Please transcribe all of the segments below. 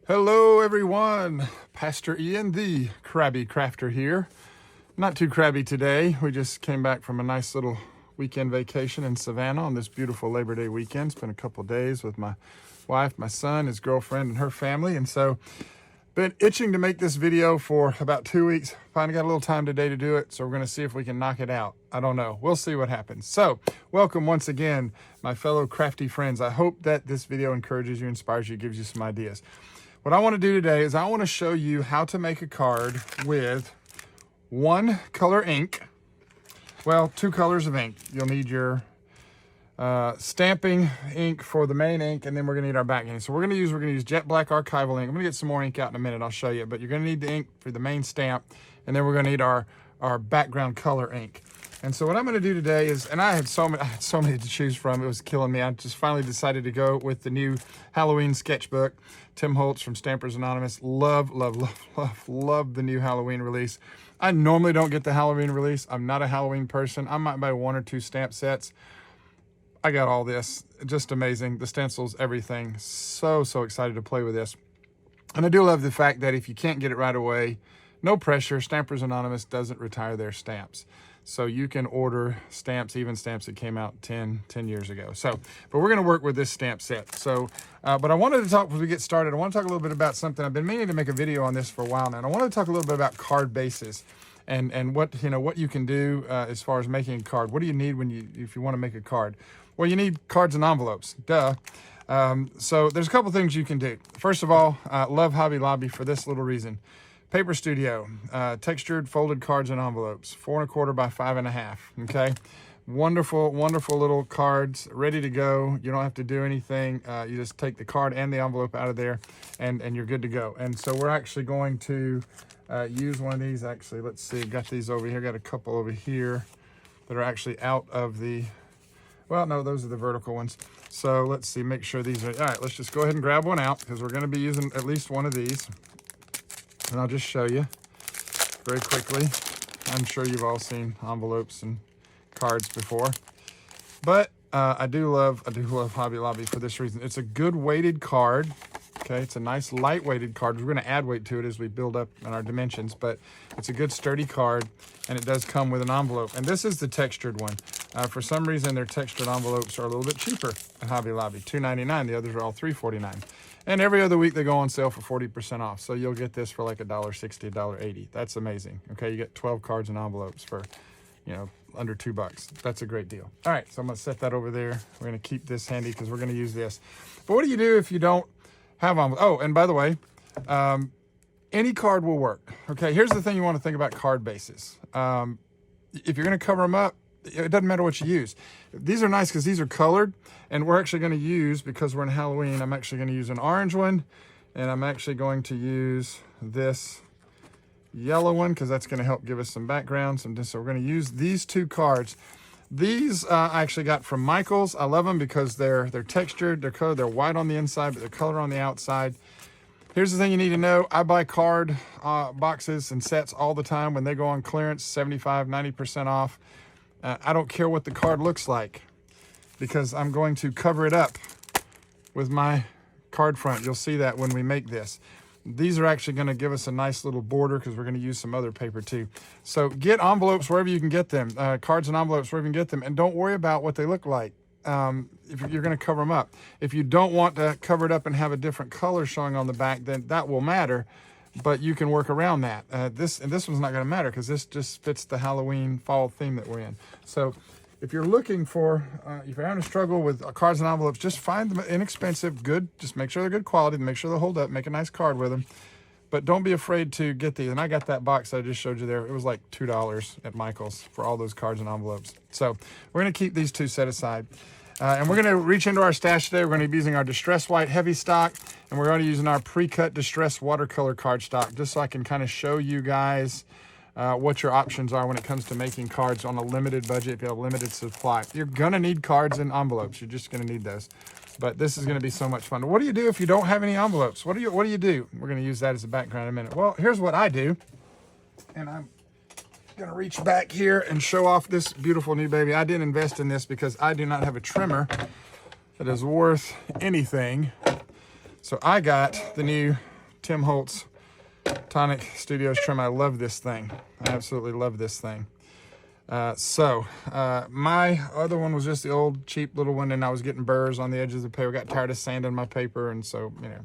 Hello everyone, Pastor Ian, the Crabby Crafter here. Not too crabby today. We just came back from a nice little weekend vacation in Savannah on this beautiful Labor Day weekend. Spent a couple of days with my wife, my son, his girlfriend, and her family. And so, been itching to make this video for about 2 weeks. Finally got a little time today to do it, so we're gonna see if we can knock it out. I don't know, we'll see what happens. So, welcome once again, my fellow crafty friends. I hope that this video encourages you, inspires you, gives you some ideas. What I want to do today is I want to show you how to make a card with one color ink. Well, two colors of ink. You'll need your stamping ink for the main ink, and then we're gonna need our back ink. So we're gonna use jet black archival ink. I'm gonna get some more ink out in a minute, I'll show you, but you're gonna need the ink for the main stamp, and then we're gonna need our background color ink. And so what I'm gonna do today is, and I had so many to choose from, it was killing me. I just finally decided to go with the new Halloween sketchbook. Tim Holtz from Stampers Anonymous. Love the new Halloween release. I normally don't get the Halloween release. I'm not a Halloween person. I might buy one or two stamp sets. I got all this, just amazing. The stencils, everything. So excited to play with this. And I do love the fact that if you can't get it right away, no pressure. Stampers Anonymous doesn't retire their stamps. So you can order stamps, even stamps that came out 10 years ago. So, but we're gonna work with this stamp set. So, but I wanted to talk, before we get started, I wanna talk a little bit about something. I've been meaning to make a video on this for a while now. And I wanted to talk a little bit about card bases and what you can do as far as making a card. What do you need if you wanna make a card? Well, you need cards and envelopes, duh. So there's a couple things you can do. First of all, love Hobby Lobby for this little reason. Paper Studio, textured folded cards and envelopes, 4 1/4 by 5 1/2, okay? Wonderful little cards, ready to go. You don't have to do anything. You just take the card and the envelope out of there, and you're good to go. And so we're actually going to use one of these. Actually, let's see, got these over here. Got a couple over here that are actually out of the, well, no, those are the vertical ones. So let's see, make sure these are, all right, let's just go ahead and grab one out because we're gonna be using at least one of these. And I'll just show you very quickly. I'm sure you've all seen envelopes and cards before, but I do love Hobby Lobby for this reason. It's a good weighted card. Okay, it's a nice light weighted card. We're going to add weight to it as we build up in our dimensions, but it's a good sturdy card, and it does come with an envelope. And this is the textured one. For some reason, their textured envelopes are a little bit cheaper at Hobby Lobby, $2.99. The others are all $3.49. And every other week they go on sale for 40% off. So you'll get this for like $1.60, $1.80. That's amazing. Okay, you get 12 cards and envelopes for, under $2. That's a great deal. All right, so I'm gonna set that over there. We're gonna keep this handy because we're gonna use this. But what do you do if you don't have envelopes? Oh, and by the way, any card will work. Okay, here's the thing you want to think about card bases. If you're gonna cover them up, it doesn't matter what you use. These are nice because these are colored, and we're actually going to use, because we're in Halloween, I'm actually going to use an orange one, and I'm actually going to use this yellow one because that's going to help give us some background. So we're going to use these two cards. These I actually got from Michael's. I love them because they're textured, they're colored, they're white on the inside, but they're colored on the outside. Here's the thing you need to know. I buy card boxes and sets all the time when they go on clearance, 75, 90% off. I don't care what the card looks like because I'm going to cover it up with my card front. You'll see that when we make this. These are actually going to give us a nice little border because we're going to use some other paper too. So get envelopes wherever you can get them, cards and envelopes wherever you can get them, and don't worry about what they look like if you're going to cover them up. If you don't want to cover it up and have a different color showing on the back, then that will matter. But you can work around that. This one's not going to matter because this just fits the Halloween fall theme that we're in. So if you're looking for, if you're having a struggle with cards and envelopes, just find them inexpensive, good. Just make sure they're good quality, make sure they hold up, make a nice card with them. But don't be afraid to get these. And I got that box I just showed you there. It was like $2 at Michael's for all those cards and envelopes. So we're going to keep these two set aside. And we're going to reach into our stash today. We're going to be using our Distress White Heavy stock, and we're going to be using our pre-cut Distress Watercolor card stock, just so I can kind of show you guys what your options are when it comes to making cards on a limited budget, if you have a limited supply. You're going to need cards and envelopes. You're just going to need those. But this is going to be so much fun. What do you do if you don't have any envelopes? What do you do? We're going to use that as a background in a minute. Well, here's what I do. And I'm going to reach back here and show off this beautiful new baby. I didn't invest in this because I do not have a trimmer that is worth anything. So I got the new Tim Holtz Tonic Studios trim. I love this thing. I absolutely love this thing. My other one was just the old cheap little one, and I was getting burrs on the edges of the paper. Got tired of sanding my paper, and so, you know.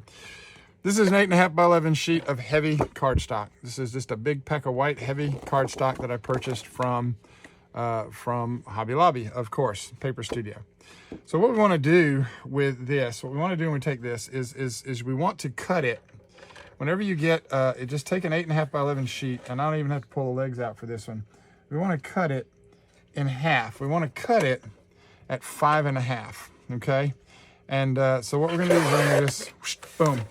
This is an 8.5 by 11 sheet of heavy cardstock. This is just a big pack of white heavy cardstock that I purchased from Hobby Lobby, of course, Paper Studio. So what we want to do with this, what we want to do when we take this is we want to cut it. Whenever you get, just take an 8.5 by 11 sheet, and I don't even have to pull the legs out for this one. We want to cut it in half. We want to cut it at 5.5, okay? And so what we're going to do is we're going to just, whoosh, boom,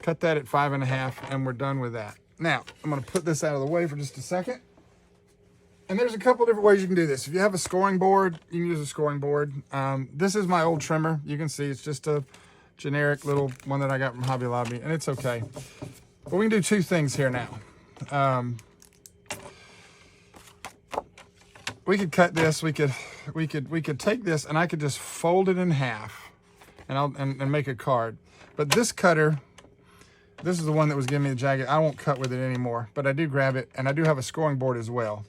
cut that at 5.5, and we're done with that. Now, I'm going to put this out of the way for just a second. And there's a couple different ways you can do this. If you have a scoring board, you can use a scoring board. This is my old trimmer. You can see it's just a generic little one that I got from Hobby Lobby, and it's okay. But we can do two things here now. We could cut this. We could take this, and I could just fold it in half, and make a card. But this cutter, this is the one that was giving me the jagged. I won't cut with it anymore, but I do grab it, and I do have a scoring board as well.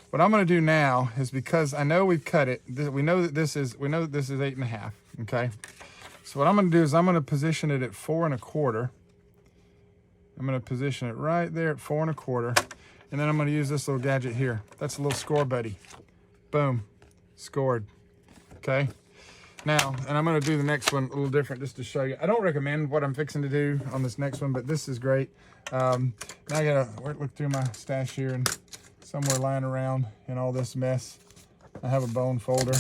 What I'm going to do now is, because I know we've cut it, we know that this is 8.5. Okay. So what I'm going to do is I'm going to position it at 4 1/4. I'm going to position it right there at 4 1/4, and then I'm going to use this little gadget here. That's a little score buddy. Boom, scored. Okay. Now, and I'm going to do the next one a little different just to show you. I don't recommend what I'm fixing to do on this next one, but this is great. Now I got to look through my stash here, and somewhere lying around in all this mess, I have a bone folder,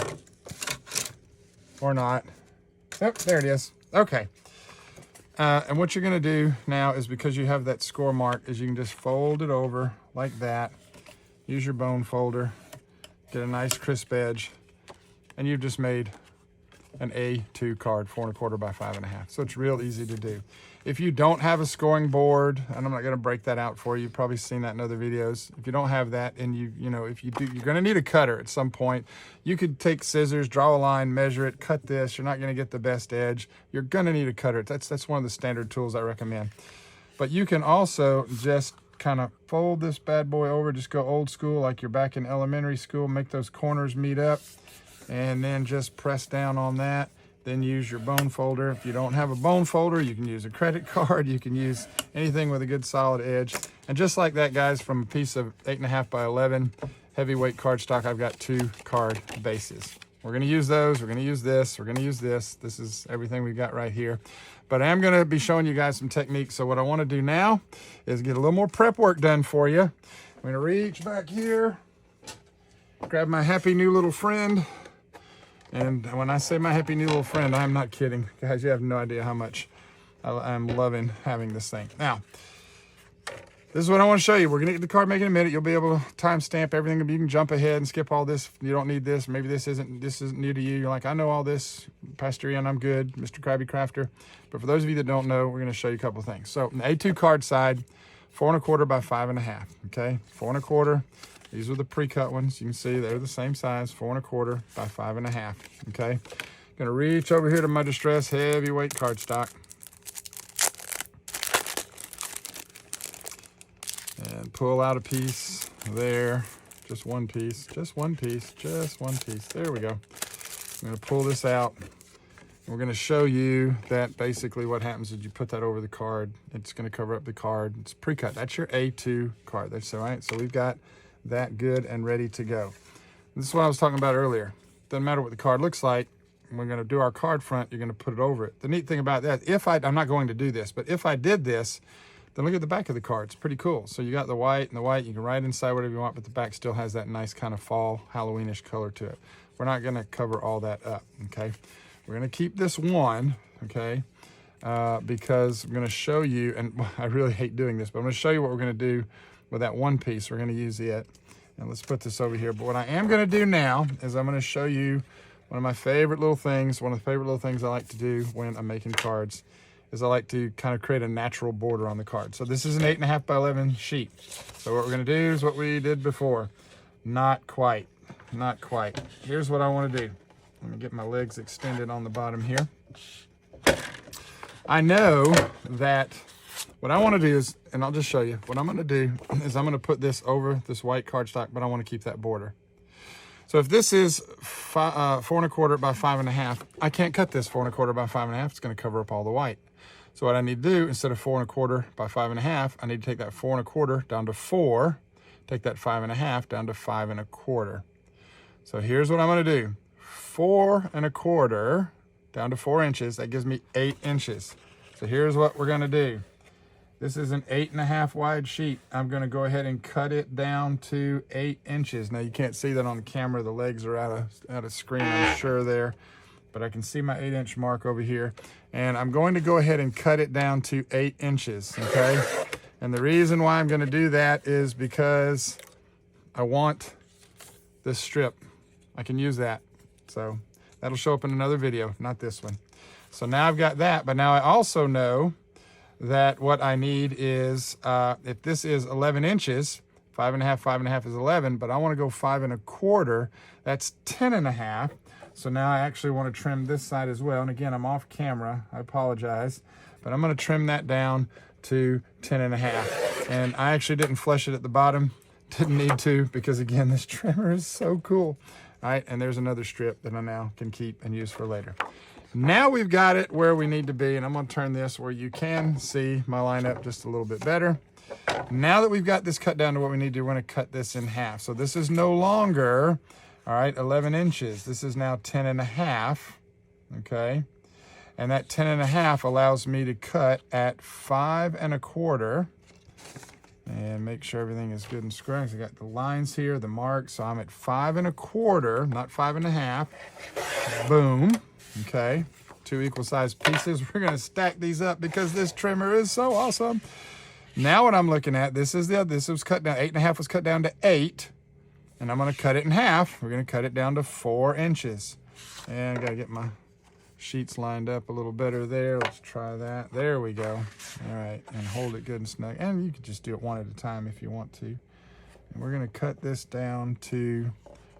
or not. Yep, there it is. Okay. And what you're going to do now is, because you have that score mark, is you can just fold it over like that. Use your bone folder. Get a nice crisp edge. And you've just made an A2 card, 4 1/4 by 5.5. So it's real easy to do. If you don't have a scoring board, and I'm not going to break that out for you, you've probably seen that in other videos. If you don't have that, and if you do, you're going to need a cutter at some point. You could take scissors, draw a line, measure it, cut this. You're not going to get the best edge. You're going to need a cutter. That's one of the standard tools I recommend. But you can also just kind of fold this bad boy over, just go old school like you're back in elementary school, make those corners meet up, and then just press down on that. Then use your bone folder. If you don't have a bone folder, you can use a credit card. You can use anything with a good solid edge. And just like that, guys, from a piece of 8.5 by 11 heavyweight cardstock, I've got 2 card bases. We're going to use those. We're going to use this. We're going to use this. This is everything we've got right here. But I am going to be showing you guys some techniques. So what I want to do now is get a little more prep work done for you. I'm going to reach back here, grab my happy new little friend. And when I say my happy new little friend, I'm not kidding. Guys, you have no idea how much I'm loving having this thing. Now, this is what I want to show you. We're going to get the card making in a minute. You'll be able to timestamp everything. You can jump ahead and skip all this. You don't need this. Maybe this isn't new to you. You're like, I know all this. Pastor Ian, I'm good. Mr. Krabby Crafter. But for those of you that don't know, we're going to show you a couple of things. So, an A2 card side, 4 1/4 by 5.5. Okay, 4 1/4. These are the pre-cut ones. You can see they're the same size, 4 1/4 by 5.5. Okay, gonna reach over here to my Distress heavyweight cardstock and pull out a piece there. Just one piece. Just one piece. Just one piece. There we go. I'm gonna pull this out. We're gonna show you that basically what happens is you put that over the card. It's gonna cover up the card. It's pre-cut. That's your A2 card. That's all right. So we've got that good and ready to go. This is what I was talking about earlier. Doesn't matter what the card looks like. We're going to do our card front. You're going to put it over it. The neat thing about that, I'm not going to do this, but if I did this, then look at the back of the card. It's pretty cool. So you got the white and the white. You can write inside whatever you want, but the back still has that nice kind of fall Halloweenish color to it. We're not going to cover all that up. Okay. We're going to keep this one. Okay. Because I'm going to show you, and I really hate doing this, but I'm going to show you what we're going to do with that one piece. We're going to use it. And let's put this over here. But what I am going to do now is I'm going to show you one of my favorite little things. One of the favorite little things I like to do when I'm making cards is I like to kind of create a natural border on the card. So this is an 8.5 by 11 sheet. So what we're going to do is what we did before. Not quite. Not quite. Here's what I want to do. Let me get my legs extended on the bottom here. I know that what I want to do is, and I'll just show you, what I'm going to do is I'm going to put this over this white cardstock, but I want to keep that border. So if this is 4 1/4 by 5 1/2, I can't cut this 4 1/4 by 5 1/2. It's going to cover up all the white. So what I need to do, instead of 4 1/4 by 5 1/2, I need to take that 4 1/4 down to 4, take that 5 1/2 down to 5 1/4. So here's what I'm going to do. 4 1/4 down to 4 inches. That gives me 8 inches. So here's what we're going to do. This is an 8 1/2 wide sheet. I'm going to go ahead and cut it down to 8 inches. Now you can't see that on camera. The legs are out of screen, I'm sure there, but I can see my 8-inch mark over here. And I'm going to go ahead and cut it down to 8 inches, okay? And the reason why I'm going to do that is because I want this strip. I can use that. So that'll show up in another video, not this one. So now I've got that, but now I also know that what I need is, if this is 11 inches, 5 1/2, 5 1/2 is 11, but I want to go 5 1/4, that's 10 1/2. So now I actually want to trim this side as well. And again, I'm off camera, I apologize, but I'm going to trim that down to 10 1/2. And I actually didn't flush it at the bottom, didn't need to, because again, this trimmer is so cool. All right, and there's another strip that I now can keep and use for later. Now we've got it where we need to be, and I'm going to turn this where you can see my lineup just a little bit better. Now that we've got this cut down to what we need to do, we're going to cut this in half. So this is no longer, all right, 11 inches. This is now 10 1/2, okay? And that 10 1/2 allows me to cut at 5 1/4. And make sure everything is good and square. I got the lines here, the marks, so I'm at 5 1/4, not 5 1/2. Boom. Okay, 2 equal sized pieces. We're going to stack these up because this trimmer is so awesome. Now what I'm looking at, this was cut down, 8 1/2 was cut down to 8, and I'm going to cut it in half. We're going to cut it down to 4 inches. And I got to get my sheets lined up a little better there. Let's try that. There we go. All right, and hold it good and snug. And you can just do it one at a time if you want to. And we're going to cut this down to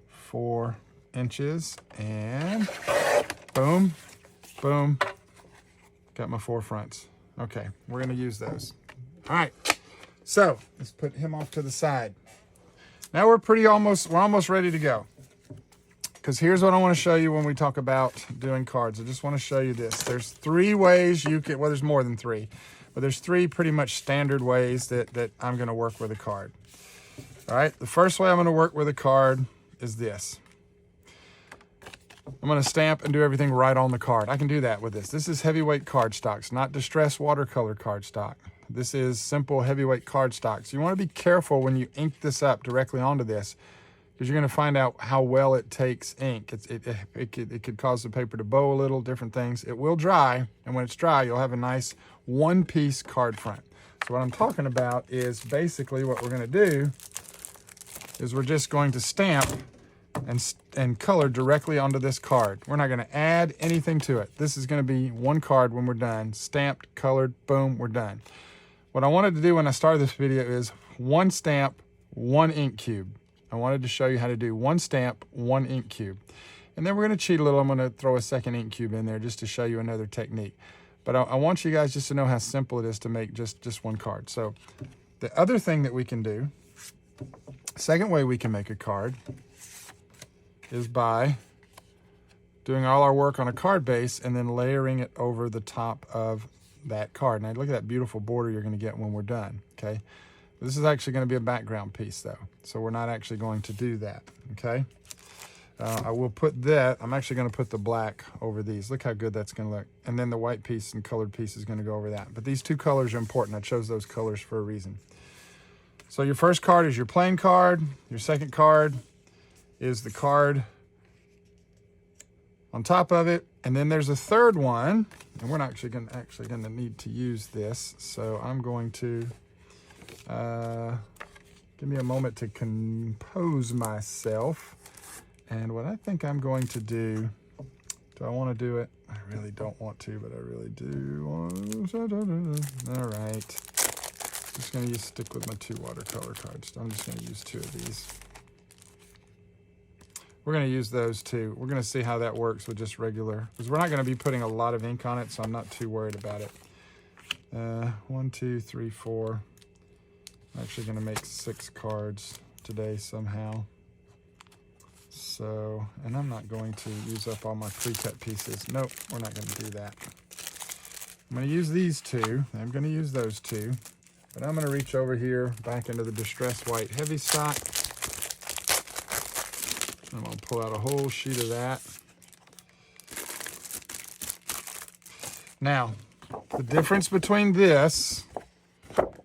4 inches, and boom, boom, got my 4 fronts. Okay, we're gonna use those. All right, so let's put him off to the side. Now we're almost ready to go. Because here's what I wanna show you when we talk about doing cards. I just wanna show you this. There's 3 ways you can, well, there's more than 3, but there's 3 pretty much standard ways that I'm gonna work with a card. All right, the first way I'm gonna work with a card is this. I'm going to stamp and do everything right on the card. I can do that with this. This is heavyweight cardstocks, not distressed watercolor cardstock. This is simple heavyweight cardstock. So you want to be careful when you ink this up directly onto this, because you're going to find out how well it takes ink. It could cause the paper to bow a little, different things. It will dry, and when it's dry, you'll have a nice one-piece card front. So what I'm talking about is basically what we're going to do is we're just going to stamp and color directly onto this card. We're not going to add anything to it. This is going to be one card when we're done. Stamped, colored, boom, we're done. What I wanted to do when I started this video is 1 stamp, 1 ink cube. I wanted to show you how to do 1 stamp, 1 ink cube. And then we're going to cheat a little. I'm going to throw a second ink cube in there just to show you another technique. But I want you guys just to know how simple it is to make just one card. So the other thing that we can do, second way we can make a card, is by doing all our work on a card base and then layering it over the top of that card. Now look at that beautiful border you're going to get when we're done, okay? This is actually going to be a background piece though, so we're not actually going to do that, okay? I will put that, I'm actually going to put the black over these. Look how good that's going to look. And then the white piece and colored piece is going to go over that. But these 2 colors are important. I chose those colors for a reason. So your first card is your plain card. Your second card is the card on top of it, and then there's a third one, and we're not actually going to need to use this, so I'm going to give me a moment to compose myself. And what I think I'm going to do I want to do it? I really don't want to, but I really do. All right, just going to stick with my 2 watercolor cards. I'm just going to use 2 of these. We're going to use those 2. We're going to see how that works with just regular, because we're not going to be putting a lot of ink on it, so I'm not too worried about it. 1, 2, 3, 4. I'm actually going to make 6 cards today somehow. So, and I'm not going to use up all my pre-cut pieces. Nope, we're not going to do that. I'm going to use these 2. I'm going to use those 2. But I'm going to reach over here back into the distressed white heavy stock. I'm going to pull out a whole sheet of that. Now, the difference between this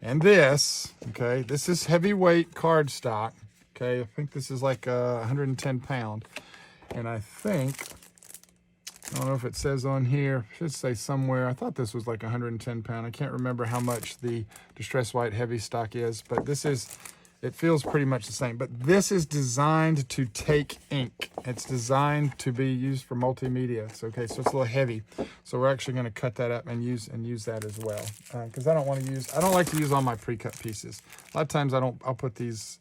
and this, okay, this is heavyweight cardstock. Okay, I think this is like 110 pound. And I think, I don't know if it says on here, it should say somewhere, I thought this was like 110 pound. I can't remember how much the distressed white heavy stock is, but this is, it feels pretty much the same. But this is designed to take ink. It's designed to be used for multimedia. So, okay, so it's a little heavy. So we're actually going to cut that up and use that as well. Because I don't like to use all my pre-cut pieces. A lot of times I'll put these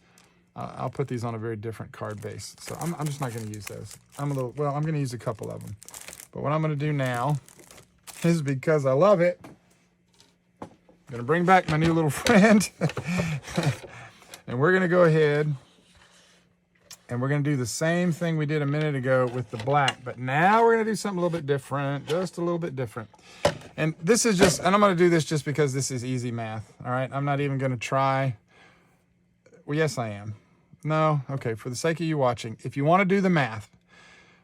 on a very different card base. So I'm just not going to use those. I'm going to use a couple of them. But what I'm going to do now is, because I love it, I'm going to bring back my new little friend. And we're going to go ahead and we're going to do the same thing we did a minute ago with the black. But now we're going to do something a little bit different, just a little bit different. And this is just, and I'm going to do this just because this is easy math. All right. I'm not even going to try. Well, yes, I am. No. Okay. For the sake of you watching, if you want to do the math,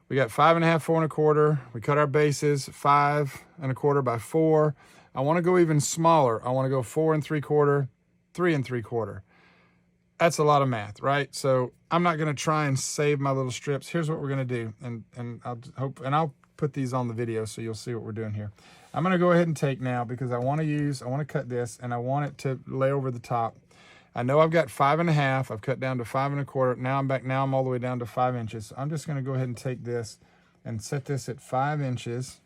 we got 5 1/2, 4 1/4. We cut our bases 5 1/4 by 4. I want to go even smaller. I want to go 4 3/4, 3 3/4. That's a lot of math, right? So I'm not going to try and save my little strips. Here's what we're going to do. And I'll put these on the video so you'll see what we're doing here. I'm going to go ahead and take now, because I want to cut this and I want it to lay over the top. I know I've got 5 1/2. I've cut down to 5 1/4. Now I'm back. Now I'm all the way down to 5 inches. So I'm just going to go ahead and take this and set this at 5 inches.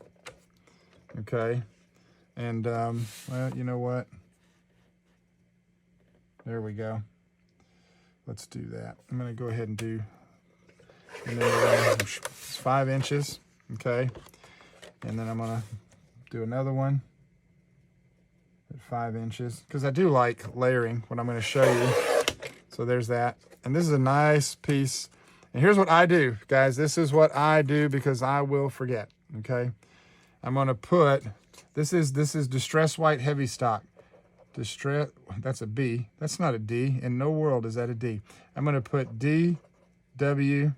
Okay. And, well, you know what? There we go. Let's do that. I'm going to go ahead and do, and then it's 5 inches. Okay. And then I'm going to do another one at 5 inches, because I do like layering what I'm going to show you. So there's that. And this is a nice piece. And here's what I do, guys. This is what I do, because I will forget. Okay. I'm going to put, this is distressed white heavy stock. Distress, that's a B. That's not a D. In no world is that a D. I'm going to put D, W,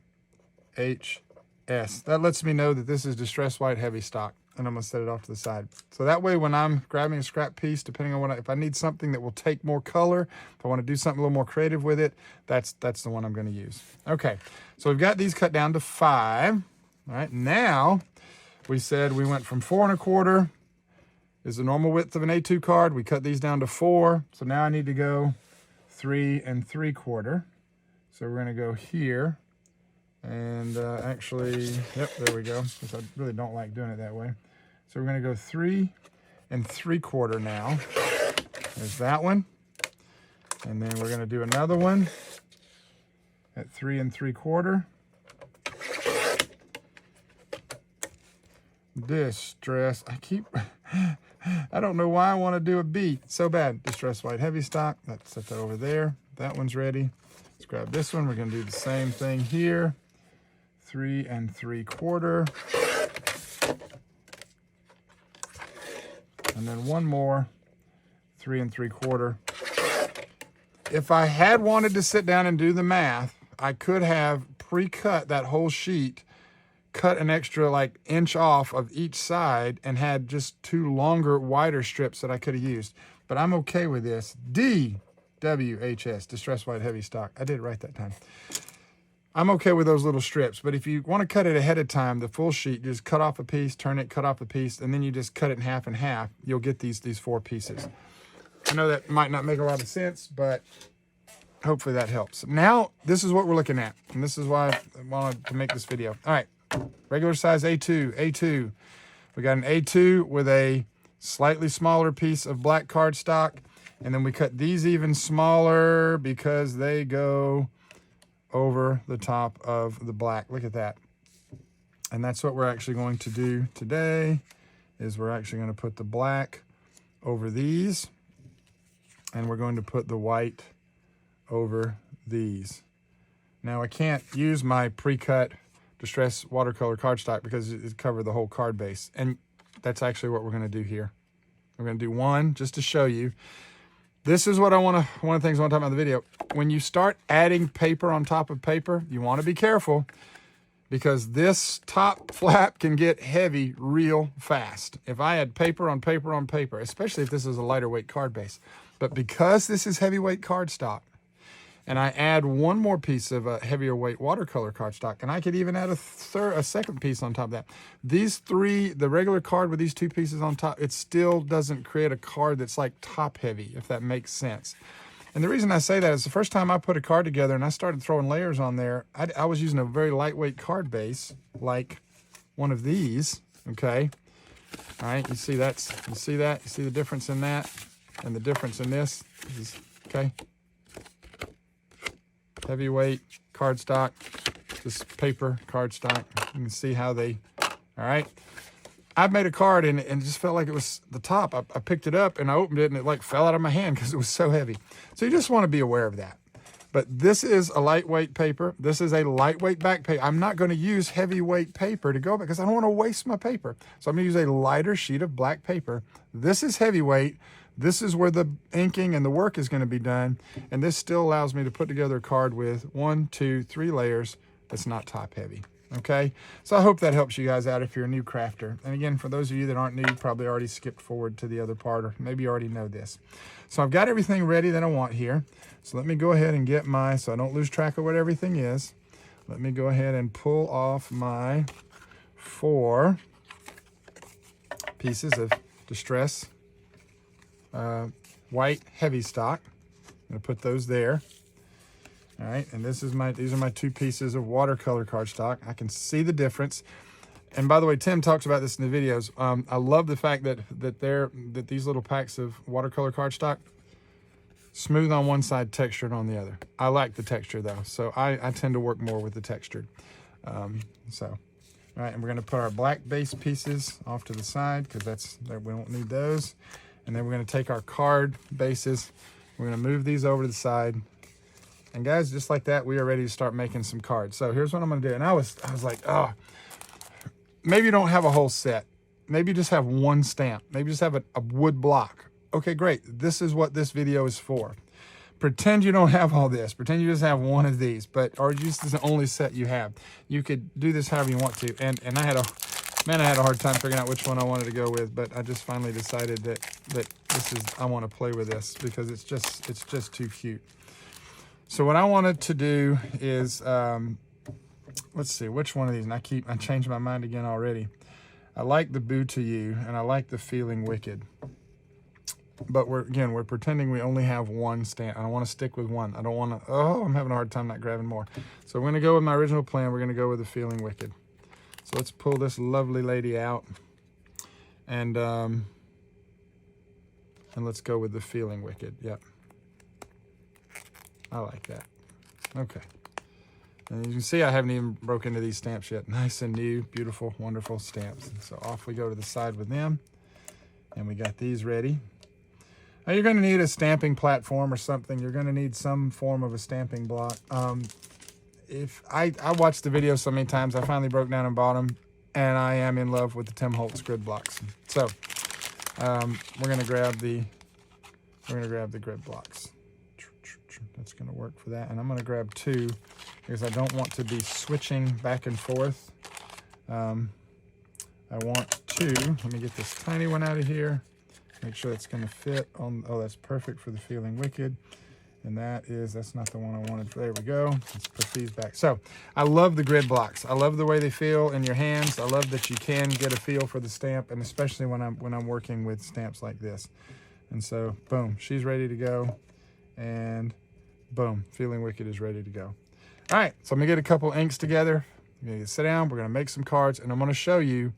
H, S. That lets me know that this is distressed white heavy stock. And I'm going to set it off to the side. So that way, when I'm grabbing a scrap piece, depending on if I need something that will take more color, if I want to do something a little more creative with it, that's the one I'm going to use. Okay, so we've got these cut down to 5. All right, now we said we went from 4 1/4 is the normal width of an A2 card. We cut these down to 4. So now I need to go 3 3/4. So we're going to go here. And actually, yep, there we go. Because I really don't like doing it that way. So we're going to go 3 3/4 now. There's that one. And then we're going to do another one at 3 3/4. Distress. I don't know why I want to do a B so bad. Distressed white heavy stock. Let's set that over there. That one's ready. Let's grab this one. We're going to do the same thing here. 3 3/4. And then one more. 3 3/4. If I had wanted to sit down and do the math, I could have pre-cut that whole sheet, cut an extra like inch off of each side, and had just 2 longer, wider strips that I could have used. But I'm okay with this. DWHS, distressed white heavy stock. I did it right that time. I'm okay with those little strips. But if you want to cut it ahead of time, the full sheet, just cut off a piece, turn it, cut off a piece, and then you just cut it in half and half. You'll get these 4 pieces. I know that might not make a lot of sense, but hopefully that helps. Now, this is what we're looking at. And this is why I wanted to make this video. All right. Regular size A2. We got an A2 with a slightly smaller piece of black cardstock. And then we cut these even smaller because they go over the top of the black. Look at that. And that's what we're actually going to do today, is we're actually going to put the black over these, and we're going to put the white over these. Now I can't use my pre-cut distress watercolor cardstock because it covered the whole card base, and that's actually what we're going to do here. We're going to do one just to show you. This is what one of the things I want to talk about in the video. When you start adding paper on top of paper, you want to be careful because this top flap can get heavy real fast. If I add paper on paper on paper, especially if this is a lighter weight card base, but because this is heavyweight cardstock, and I add one more piece of a heavier weight watercolor cardstock, and I could even add a second piece on top of that. These three, the regular card with these two pieces on top, it still doesn't create a card that's like top heavy, if that makes sense. And the reason I say that is the first time I put a card together and I started throwing layers on there, I was using a very lightweight card base, like one of these, okay? All right, you see that? You see the difference in that and the difference in this, okay? Heavyweight cardstock, just paper cardstock. You can see how they, all right. I've made a card and it just felt like it was the top. I picked it up and I opened it and it like fell out of my hand because it was so heavy. So you just want to be aware of that. But this is a lightweight paper. This is a lightweight back paper. I'm not going to use heavyweight paper to go because I don't want to waste my paper. So I'm going to use a lighter sheet of black paper. This is heavyweight. This is where the inking and the work is going to be done. And this still allows me to put together a card with 1, 2, 3 layers that's not top heavy. Okay, so I hope that helps you guys out if you're a new crafter. And again, for those of you that aren't new, you probably already skipped forward to the other part, or maybe you already know this. So I've got everything ready that I want here. So let me go ahead and get so I don't lose track of what everything is. Let me go ahead and pull off my 4 pieces of distress white heavy stock. I'm gonna put those there. All right, and these are my 2 pieces of watercolor cardstock. I can see the difference. And by the way, Tim talks about this in the videos. I love the fact that these little packs of watercolor cardstock, smooth on one side, textured on the other. I like the texture though, so I tend to work more with the textured. All right, and we're gonna put our black base pieces off to the side because we don't need those. And then we're gonna take our card bases, we're gonna move these over to the side. And guys, just like that, we are ready to start making some cards. So here's what I'm gonna do. And I was like, oh, maybe you don't have a whole set. Maybe you just have one stamp. Maybe you just have a wood block. Okay, great. This is what this video is for. Pretend you don't have all this. Pretend you just have one of these, or just the only set you have. You could do this however you want to. And I had a hard time figuring out which one I wanted to go with, but I just finally decided that I want to play with this because it's just too cute. So what I wanted to do is, let's see, which one of these? And I changed my mind again already. I like the Boo to You, and I like the Feeling Wicked. But we're pretending we only have one stamp. I don't want to stick with one. I don't want to, I'm having a hard time not grabbing more. So we're going to go with my original plan. We're going to go with the Feeling Wicked. So let's pull this lovely lady out. And let's go with the Feeling Wicked. Yep. I like that. Okay. And you can see I haven't even broken into these stamps yet. Nice and new, beautiful, wonderful stamps. And so off we go to the side with them. And we got these ready. Now you're going to need a stamping platform or something. You're going to need some form of a stamping block. If I watched the video so many times, I finally broke down and bought them. And I am in love with the Tim Holtz grid blocks. So we're going to grab the grid blocks. That's going to work for that. And I'm going to grab 2 because I don't want to be switching back and forth. I want 2. Let me get this tiny one out of here. Make sure it's going to fit on. Oh, that's perfect for the Feeling Wicked. And that's not the one I wanted. There we go. Let's put these back. So I love the grid blocks. I love the way they feel in your hands. I love that you can get a feel for the stamp, and especially when I'm working with stamps like this. And so, boom, she's ready to go. And boom, Feeling Wicked is ready to go. All right, so I'm gonna get a couple inks together. I'm gonna sit down, we're gonna make some cards, and I'm gonna show you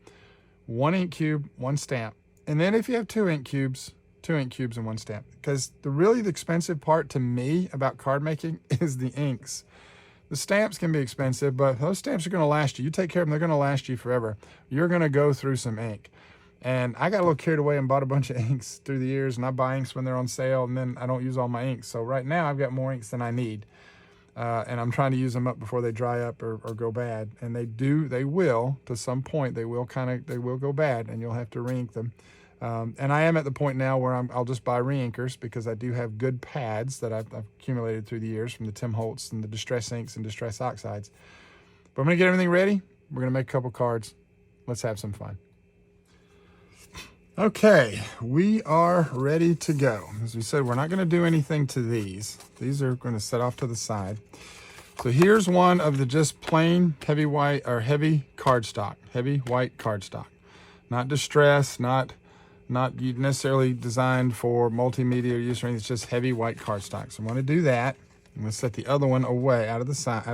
1 ink cube, 1 stamp. And then if you have 2 ink cubes, 2 ink cubes and 1 stamp. Because the expensive part to me about card making is the inks. The stamps can be expensive, but those stamps are gonna last you. You take care of them, they're gonna last you forever. You're gonna go through some ink. And I got a little carried away and bought a bunch of inks through the years, and I buy inks when they're on sale, and then I don't use all my inks. So right now I've got more inks than I need. And I'm trying to use them up before they dry up or go bad. And they will, to some point, they will go bad, and you'll have to re-ink them. And I am at the point now where I'll just buy re-inkers, because I do have good pads that I've accumulated through the years from the Tim Holtz and the Distress Inks and Distress Oxides. But I'm gonna get everything ready. We're gonna make a couple cards. Let's have some fun. Okay, we are ready to go. As we said, we're not going to do anything to these. These are going to set off to the side. So here's one of the just plain heavy white or heavy cardstock, heavy white cardstock. Not distressed, not necessarily designed for multimedia use or anything. It's just heavy white cardstock. So I'm going to do that. I'm going to set the other one away out of the side,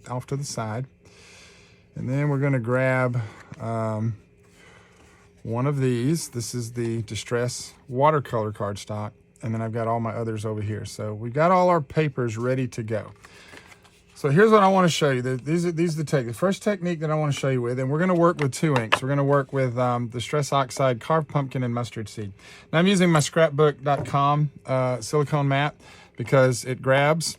off to the side, and then we're going to grab one of these. This is the Distress watercolor cardstock, and then I've got all my others over here. So we've got all our papers ready to go. So here's what I want to show you. These are the first technique that I want to show you with, and we're going to work with two inks. We're going to work with Distress Oxide, Carved Pumpkin, and Mustard Seed. Now I'm using my scrapbook.com silicone mat because it grabs.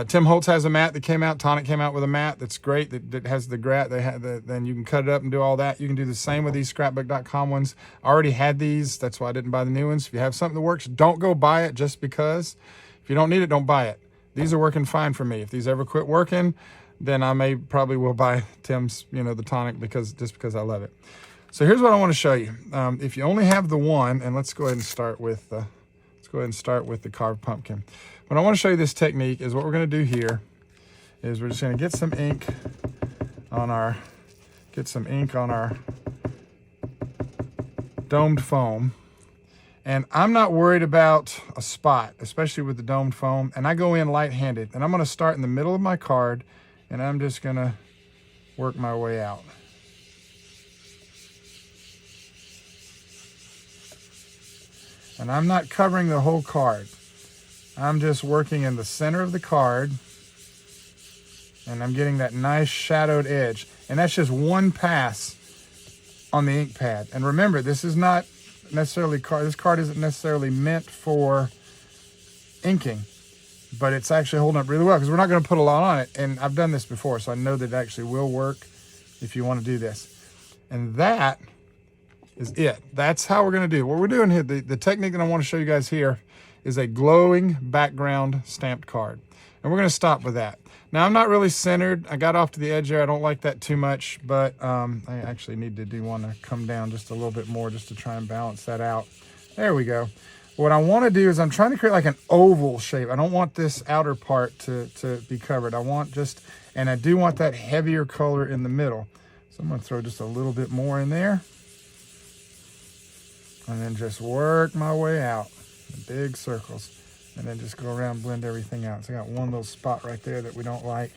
Tim Holtz has a mat that came out. Tonic came out with a mat that's great, that has the then you can cut it up and do all that. You can do the same with these scrapbook.com ones. I already had these. That's why I didn't buy the new ones. If you have something that works, don't go buy it just because. If you don't need it, don't buy it. These are working fine for me. If these ever quit working, then I probably will buy Tim's, the Tonic just because I love it. So here's what I want to show you. If you only have the one, and let's go ahead and start with the Carved Pumpkin. What I want to show you this technique is what we're going to do here is we're just going to get some ink on our domed foam. And I'm not worried about a spot, especially with the domed foam. And I go in light-handed. And I'm going to start in the middle of my card, and I'm just going to work my way out. And I'm not covering the whole card. I'm just working in the center of the card, and I'm getting that nice shadowed edge. And that's just one pass on the ink pad. And remember, this is not necessarily this card isn't necessarily meant for inking, but it's actually holding up really well because we're not going to put a lot on it. And I've done this before, so I know that it actually will work if you want to do this. And that is it. That's how we're going to do it. What we're doing here, the technique that I want to show you guys here is a glowing background stamped card. And we're going to stop with that. Now, I'm not really centered. I got off to the edge there. I don't like that too much, but I actually need to want to come down just a little bit more just to try and balance that out. There we go. What I want to do is I'm trying to create like an oval shape. I don't want this outer part to be covered. And I do want that heavier color in the middle. So I'm going to throw just a little bit more in there. And then just work my way out in big circles. And then just go around and blend everything out. So I got one little spot right there that we don't like.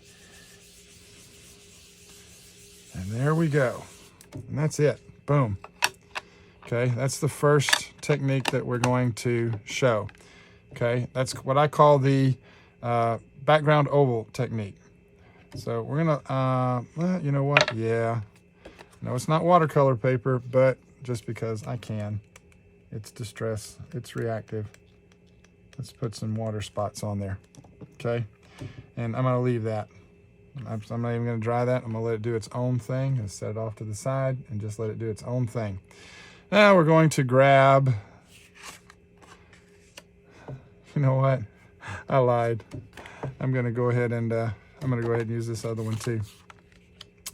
And there we go. And that's it. Boom. Okay, that's the first technique that we're going to show. Okay, that's what I call the background oval technique. So we're gonna, well, you know what? Yeah. No, it's not watercolor paper, but just because I can. It's distress, it's reactive. Let's put some water spots on there, okay? And I'm gonna leave that. I'm not even gonna dry that. I'm gonna let it do its own thing and set it off to the side and just let it do its own thing. Now we're going to grab, you know what? I lied. I'm gonna go ahead and use this other one too.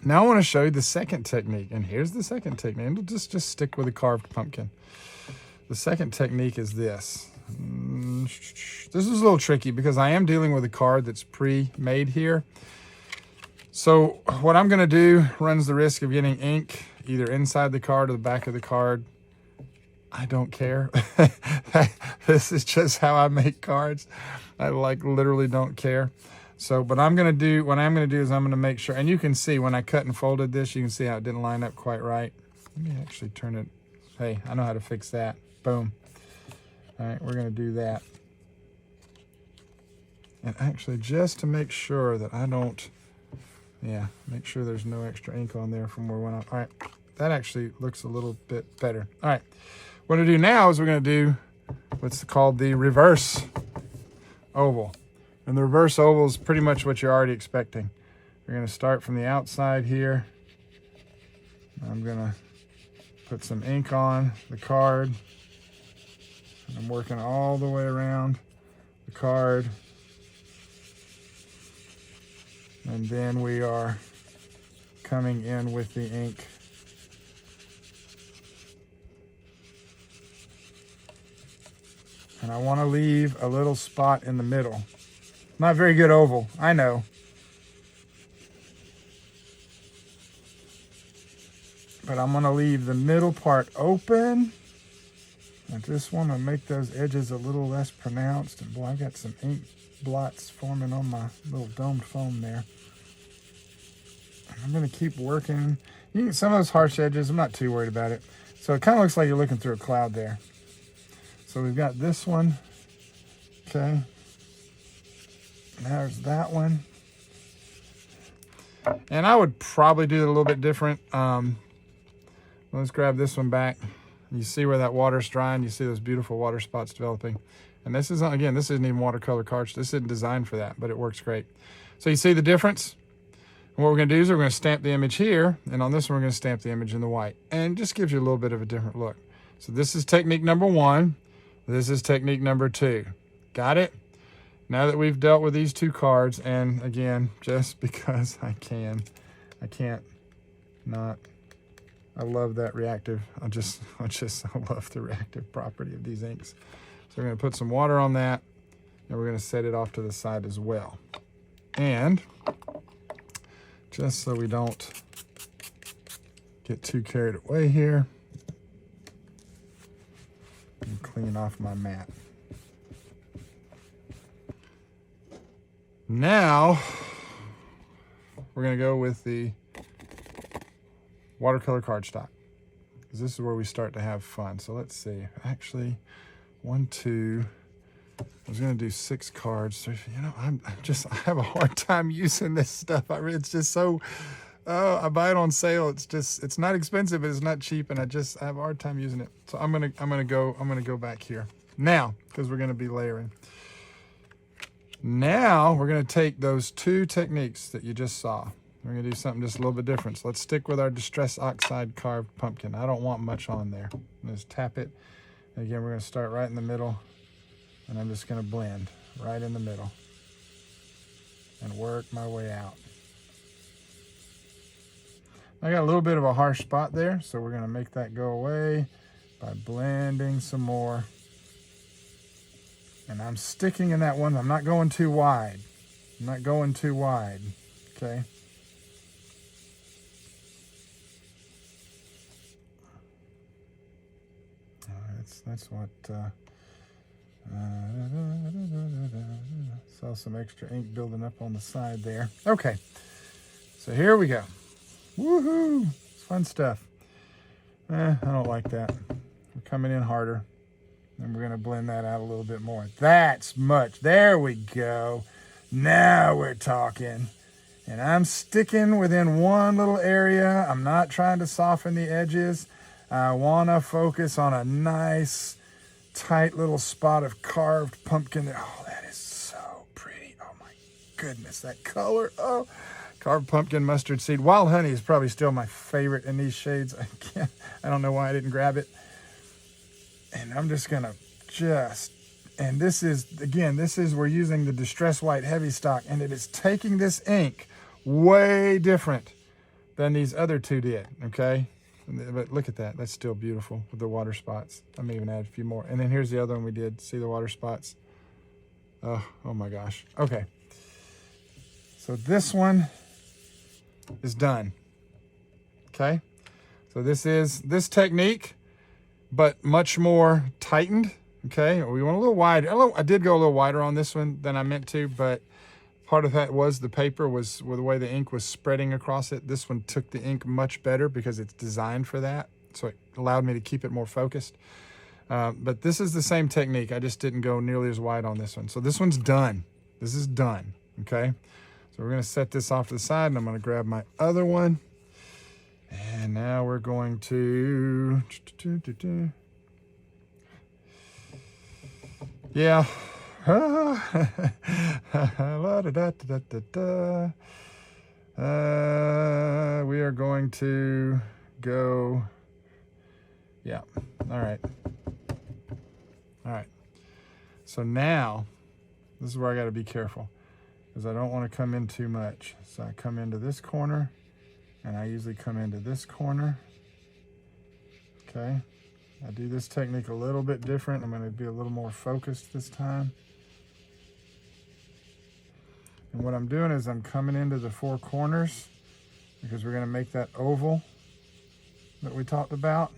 Now I wanna show you the second technique, and here's the second technique. And we'll just stick with the carved pumpkin. The second technique is this. This is a little tricky because I am dealing with a card that's pre-made here. So what I'm going to do runs the risk of getting ink either inside the card or the back of the card. I don't care. This is just how I make cards. I literally don't care. So, but what I'm going to do is I'm going to make sure, and you can see when I cut and folded this, you can see how it didn't line up quite right. Let me actually turn it. Hey, I know how to fix that. Boom. All right, we're going to do that. And actually, just to make sure that I don't, make sure there's no extra ink on there from where we went on. All right, that actually looks a little bit better. All right, what we're gonna do now is we're gonna do what's called the reverse oval. And the reverse oval is pretty much what you're already expecting. We're gonna start from the outside here. I'm gonna put some ink on the card. And I'm working all the way around the card. And then we are coming in with the ink. And I want to leave a little spot in the middle. Not very good oval, I know. But I'm going to leave the middle part open. I just want to make those edges a little less pronounced. And boy, I got some ink blots forming on my little domed foam there. I'm going to keep working. You can, some of those harsh edges, I'm not too worried about it. So it kind of looks like you're looking through a cloud there. So we've got this one. Okay. There's that one. And I would probably do it a little bit different. Let's grab this one back. You see where that water's drying. You see those beautiful water spots developing. And this is, again, this isn't even watercolor cards. This isn't designed for that, but it works great. So you see the difference? And what we're going to do is we're going to stamp the image here. And on this one, we're going to stamp the image in the white. And it just gives you a little bit of a different look. So this is technique number 1. This is technique number 2. Got it? Now that we've dealt with these 2 cards, and again, just because I can't not. I love that reactive. I love the reactive property of these inks. So we're going to put some water on that, and we're going to set it off to the side as well. And just so we don't get too carried away here, and clean off my mat. Now, we're going to go with the watercolor cardstock, because this is where we start to have fun. So let's see. Actually, 1, 2. I was going to do 6 cards. So, you know, I have a hard time using this stuff. It's just so, I buy it on sale. It's not expensive, but it's not cheap, and I have a hard time using it. So I'm gonna go back here now, because we're going to be layering. Now we're going to take those 2 techniques that you just saw. We're going to do something just a little bit different. So let's stick with our Distress Oxide carved pumpkin. I don't want much on there. Just tap it. And again, we're going to start right in the middle. And I'm just going to blend right in the middle. And work my way out. I got a little bit of a harsh spot there, so we're going to make that go away by blending some more. And I'm sticking in that one. I'm not going too wide. Okay. That's what, saw some extra ink building up on the side there. Okay, so here we go. Woohoo, it's fun stuff. I don't like that. We're coming in harder. And we're gonna blend that out a little bit more. There we go. Now we're talking. And I'm sticking within one little area. I'm not trying to soften the edges. I want to focus on a nice, tight little spot of carved pumpkin there. Oh, that is so pretty. Oh, my goodness, that color. Oh, carved pumpkin, mustard seed. Wild honey is probably still my favorite in these shades. I don't know why I didn't grab it. And I'm just going to and this is, again, we're using the Distress White Heavy Stock, and it is taking this ink way different than these other 2 did, okay? But look at that. That's still beautiful with the water spots. I may even add a few more. And then here's the other one we did. See the water spots? Oh my gosh. Okay. So this one is done. Okay? So this is this technique, but much more tightened. Okay? We went a little wider. I did go a little wider on this one than I meant to, but part of that was the paper was the way the ink was spreading across it. This one took the ink much better because it's designed for that. So it allowed me to keep it more focused. But this is the same technique. I just didn't go nearly as wide on this one. So this one's done. This is done, okay? So we're gonna set this off to the side, and I'm gonna grab my other one. And now we're going to, yeah. We are going to go, yeah, all right. All right, so now, this is where I gotta be careful because I don't wanna come in too much. So I come into this corner and I usually come into this corner, okay? I do this technique a little bit different. I'm gonna be a little more focused this time. And what I'm doing is I'm coming into the four corners because we're gonna make that oval that we talked about.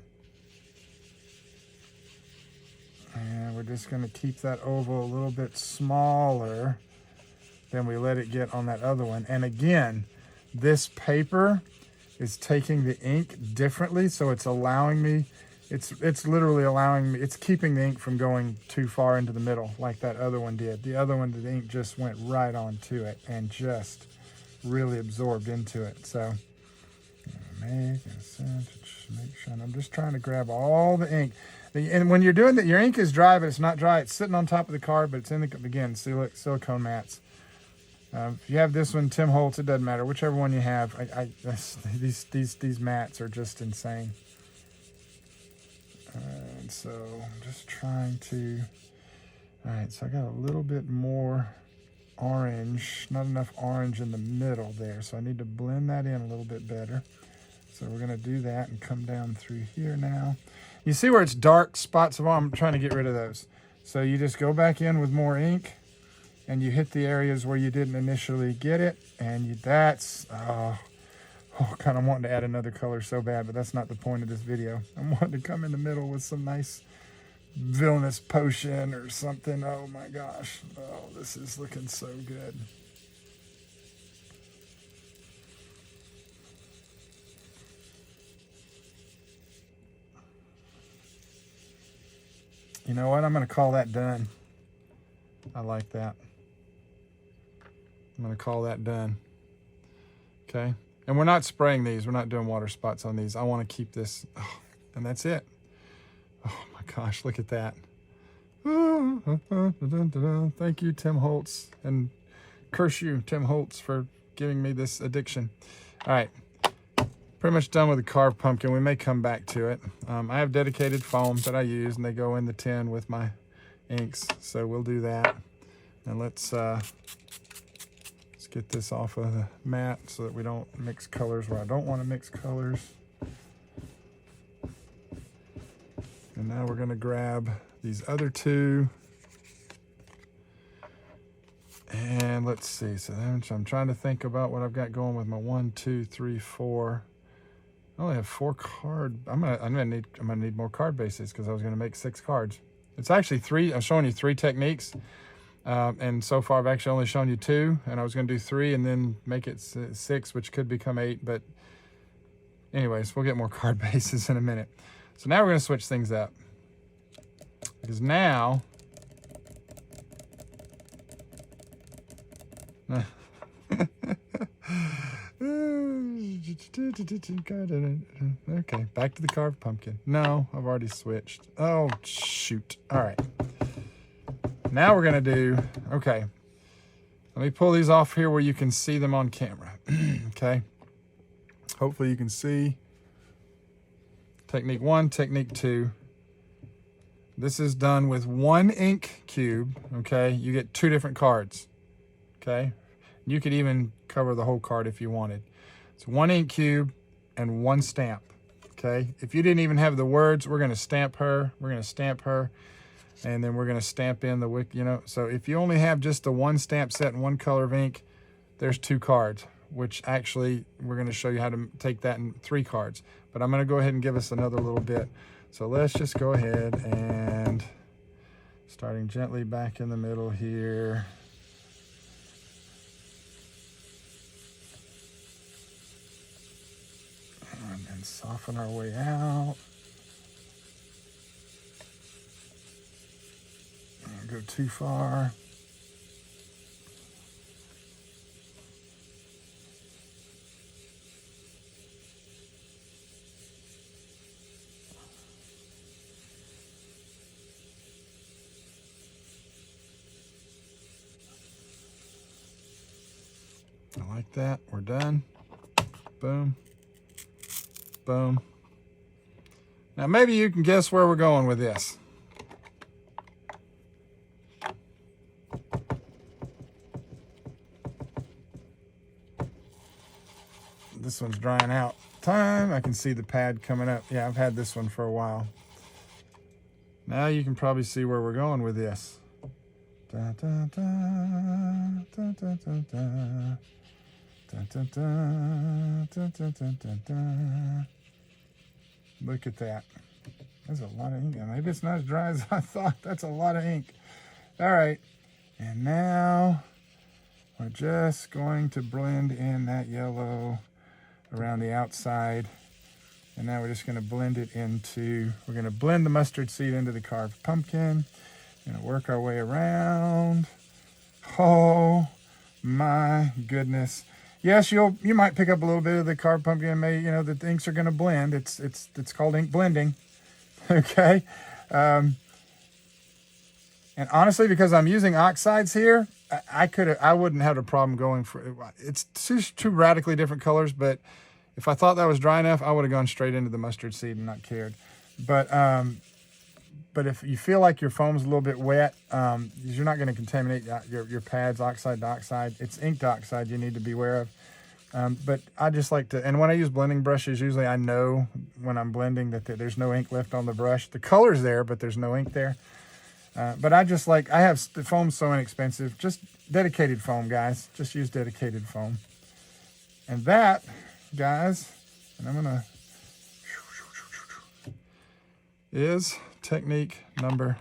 And we're just gonna keep that oval a little bit smaller than we let it get on that other one. And again, this paper is taking the ink differently, so it's allowing me, it's literally allowing me, it's keeping the ink from going too far into the middle like that other one did. The other one, the ink just went right onto it and just really absorbed into it. So make sure, and I'm just trying to grab all the ink. And when you're doing that, your ink is dry, but it's not dry. It's sitting on top of the card, but it's in the, again, silicone mats. If you have this one, Tim Holtz, it doesn't matter. Whichever one you have, these mats are just insane. And so I'm just trying to, all right, so I got a little bit more orange, not enough orange in the middle there. So I need to blend that in a little bit better. So we're gonna do that and come down through here now. You see where it's dark spots of, I'm trying to get rid of those. So you just go back in with more ink and you hit the areas where you didn't initially get it. And that's, kind of wanting to add another color so bad, but that's not the point of this video. I'm wanting to come in the middle with some nice villainous potion or something. Oh my gosh. Oh, this is looking so good. You know what? I'm going to call that done. I like that. I'm going to call that done. Okay. And we're not spraying these. We're not doing water spots on these. I want to keep this. Oh, and that's it. Oh my gosh. Look at that. Thank you, Tim Holtz. And curse you, Tim Holtz, for giving me this addiction. All right. Pretty much done with the carved pumpkin. We may come back to it. I have dedicated foams that I use, and they go in the tin with my inks. So we'll do that. And let's get this off of the mat so that we don't mix colors where I don't want to mix colors. And now we're going to grab these other two. And let's see. So then I'm trying to think about what I've got going with my 1, 2, 3, 4. I only have 4 card. I'm gonna need more card bases because I was gonna make 6 cards. It's actually 3. I'm showing you 3 techniques, and so far I've actually only shown you 2. And I was gonna do 3 and then make it 6, which could become 8. But anyways, we'll get more card bases in a minute. So now we're gonna switch things up because now. Okay, back to the carved pumpkin. No, I've already switched. Oh, shoot. All right. Now we're going to do, okay. Let me pull these off here where you can see them on camera. Okay. Hopefully you can see. Technique 1, technique 2. This is done with 1 ink cube. Okay. You get 2 different cards. Okay. You could even cover the whole card if you wanted. It's 1 ink cube and 1 stamp, okay? If you didn't even have the words, we're gonna stamp her, and then we're gonna stamp in the wick, you know? So if you only have just the 1 stamp set and 1 color of ink, there's 2 cards, which actually we're gonna show you how to take that in 3 cards. But I'm gonna go ahead and give us another little bit. So let's just go ahead and starting gently back in the middle here. And then soften our way out. Don't go too far. Like that, we're done. Boom, boom. Now maybe you can guess where we're going with this. This one's drying out. Time, I can see the pad coming up. Yeah, I've had this one for a while. Now you can probably see where we're going with this. Da, da, da, da, da, da, da. Da, da, da, da, da, da, da, da. Look at that. That's a lot of ink. Maybe it's not as dry as I thought. That's a lot of ink. All right. And now we're just going to blend in that yellow around the outside. And now we're just going to blend it into, we're going to blend the mustard seed into the carved pumpkin. We're going to work our way around. Oh my goodness. Yes, you might pick up a little bit of the carved pumpkin. The inks are going to blend. It's called ink blending. Okay. And honestly, because I'm using oxides here, I wouldn't have a problem going for, it's two radically different colors, but if I thought that was dry enough, I would have gone straight into the mustard seed and not cared. But if you feel like your foam's a little bit wet, you're not going to contaminate your pads oxide to oxide. It's ink to oxide you need to be aware of. But I just like to, and when I use blending brushes, usually I know when I'm blending that there's no ink left on the brush. The color's there, but there's no ink there. But I have the foam's so inexpensive. Just dedicated foam, guys. Just use dedicated foam. And that, guys, and I'm gonna, is technique number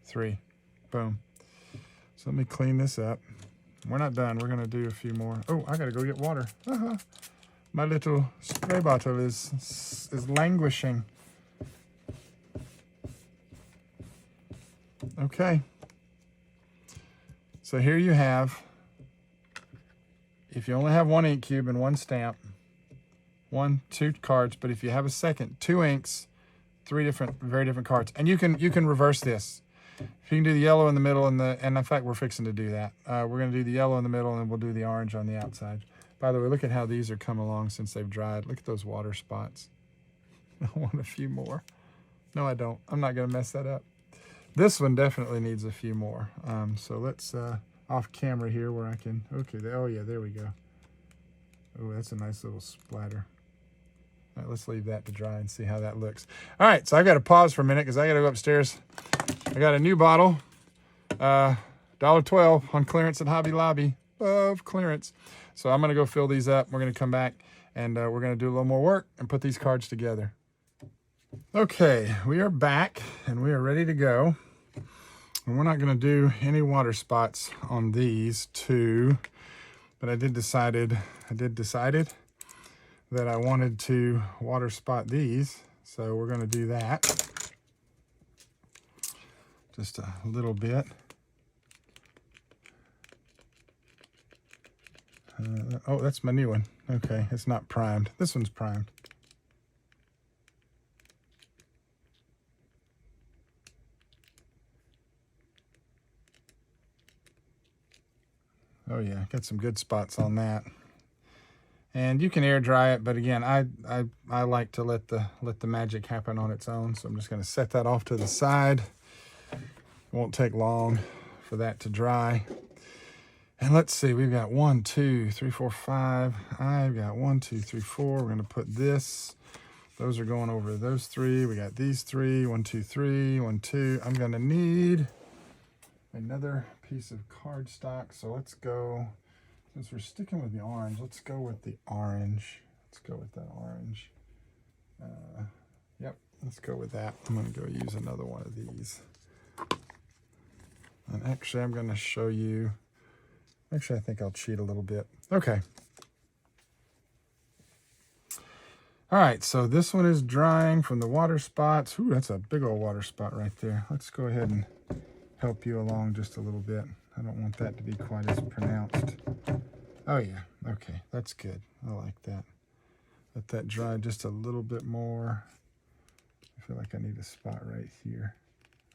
3. Boom. So let me clean this up. We're not done. We're gonna do a few more. Oh, I gotta go get water. My little spray bottle is languishing. Okay. So here you have, if you only have 1 ink cube and 1 stamp, 2 cards, but if you have a second, 2 inks, 3 very different cards. And you can reverse this. If you can do the yellow in the middle and in fact, we're fixing to do that. We're gonna do the yellow in the middle and then we'll do the orange on the outside. By the way, look at how these are come along since they've dried. Look at those water spots. I want a few more. No, I don't. I'm not gonna mess that up. This one definitely needs a few more. So let's, off camera here where I can, okay, oh yeah, there we go. Oh, that's a nice little splatter. All right, let's leave that to dry and see how that looks. All right, so I got to pause for a minute because I got to go upstairs. I got a new bottle, $1.12 on clearance at Hobby Lobby. Love clearance. So I'm going to go fill these up. We're going to come back and we're going to do a little more work and put these cards together. Okay, we are back and we are ready to go. And we're not going to do any water spots on these 2, but I did decided that I wanted to water spot these. So we're going to do that. Just a little bit. Oh, that's my new one. Okay, it's not primed. This one's primed. Oh yeah, got some good spots on that. And you can air dry it, but again, I like to let the magic happen on its own. So I'm just going to set that off to the side. It won't take long for that to dry. And let's see, we've got 1, 2, 3, 4, 5. I've got 1, 2, 3, 4. We're going to put this. Those are going over those 3. We got these 3. 1, 2, 3. 1, 2. I'm going to need another piece of cardstock. So let's go, since we're sticking with the orange, let's go with the orange. Let's go with that orange. Yep, let's go with that. I'm going to go use another one of these. And actually, I'm going to show you. Actually, I think I'll cheat a little bit. Okay. All right, so this one is drying from the water spots. Ooh, that's a big old water spot right there. Let's go ahead and help you along just a little bit. I don't want that to be quite as pronounced. Oh yeah, okay, that's good. I like that. Let that dry just a little bit more. I feel like I need a spot right here.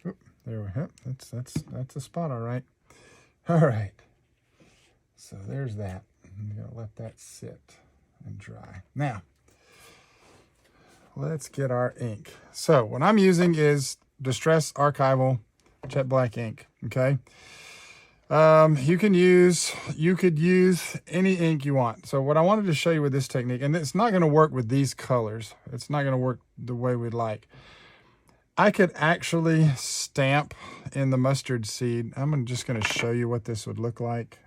Oop, there we go. That's a spot, all right. All right. So there's that. I'm gonna let that sit and dry. Now, let's get our ink. So what I'm using is Distress Archival Jet Black ink, okay? You could use any ink you want. So what I wanted to show you with this technique, and it's not gonna work with these colors. It's not gonna work the way we'd like. I could actually stamp in the mustard seed. I'm just gonna show you what this would look like.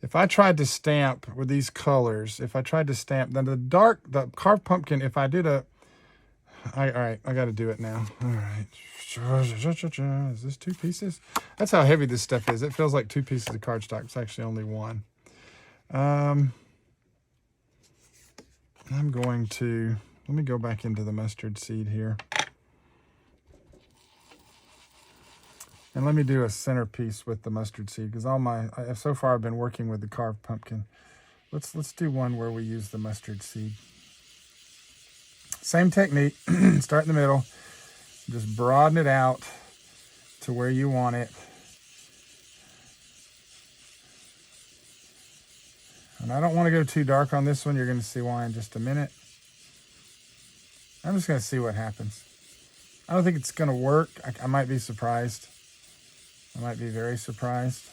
If I tried to stamp with these colors, if I tried to stamp, then the carved pumpkin, if I did all right, I got to do it now. All right. Is this 2 pieces? That's how heavy this stuff is. It feels like 2 pieces of cardstock. It's actually only 1. I'm going to, let me go back into the mustard seed here. And let me do a centerpiece with the mustard seed, because so far I've been working with the carved pumpkin. Let's do one where we use the mustard seed. Same technique, start in the middle, just broaden it out to where you want it. And I don't want to go too dark on this one. You're going to see why in just a minute. I'm just going to see what happens. I don't think it's going to work. I might be surprised. I might be very surprised.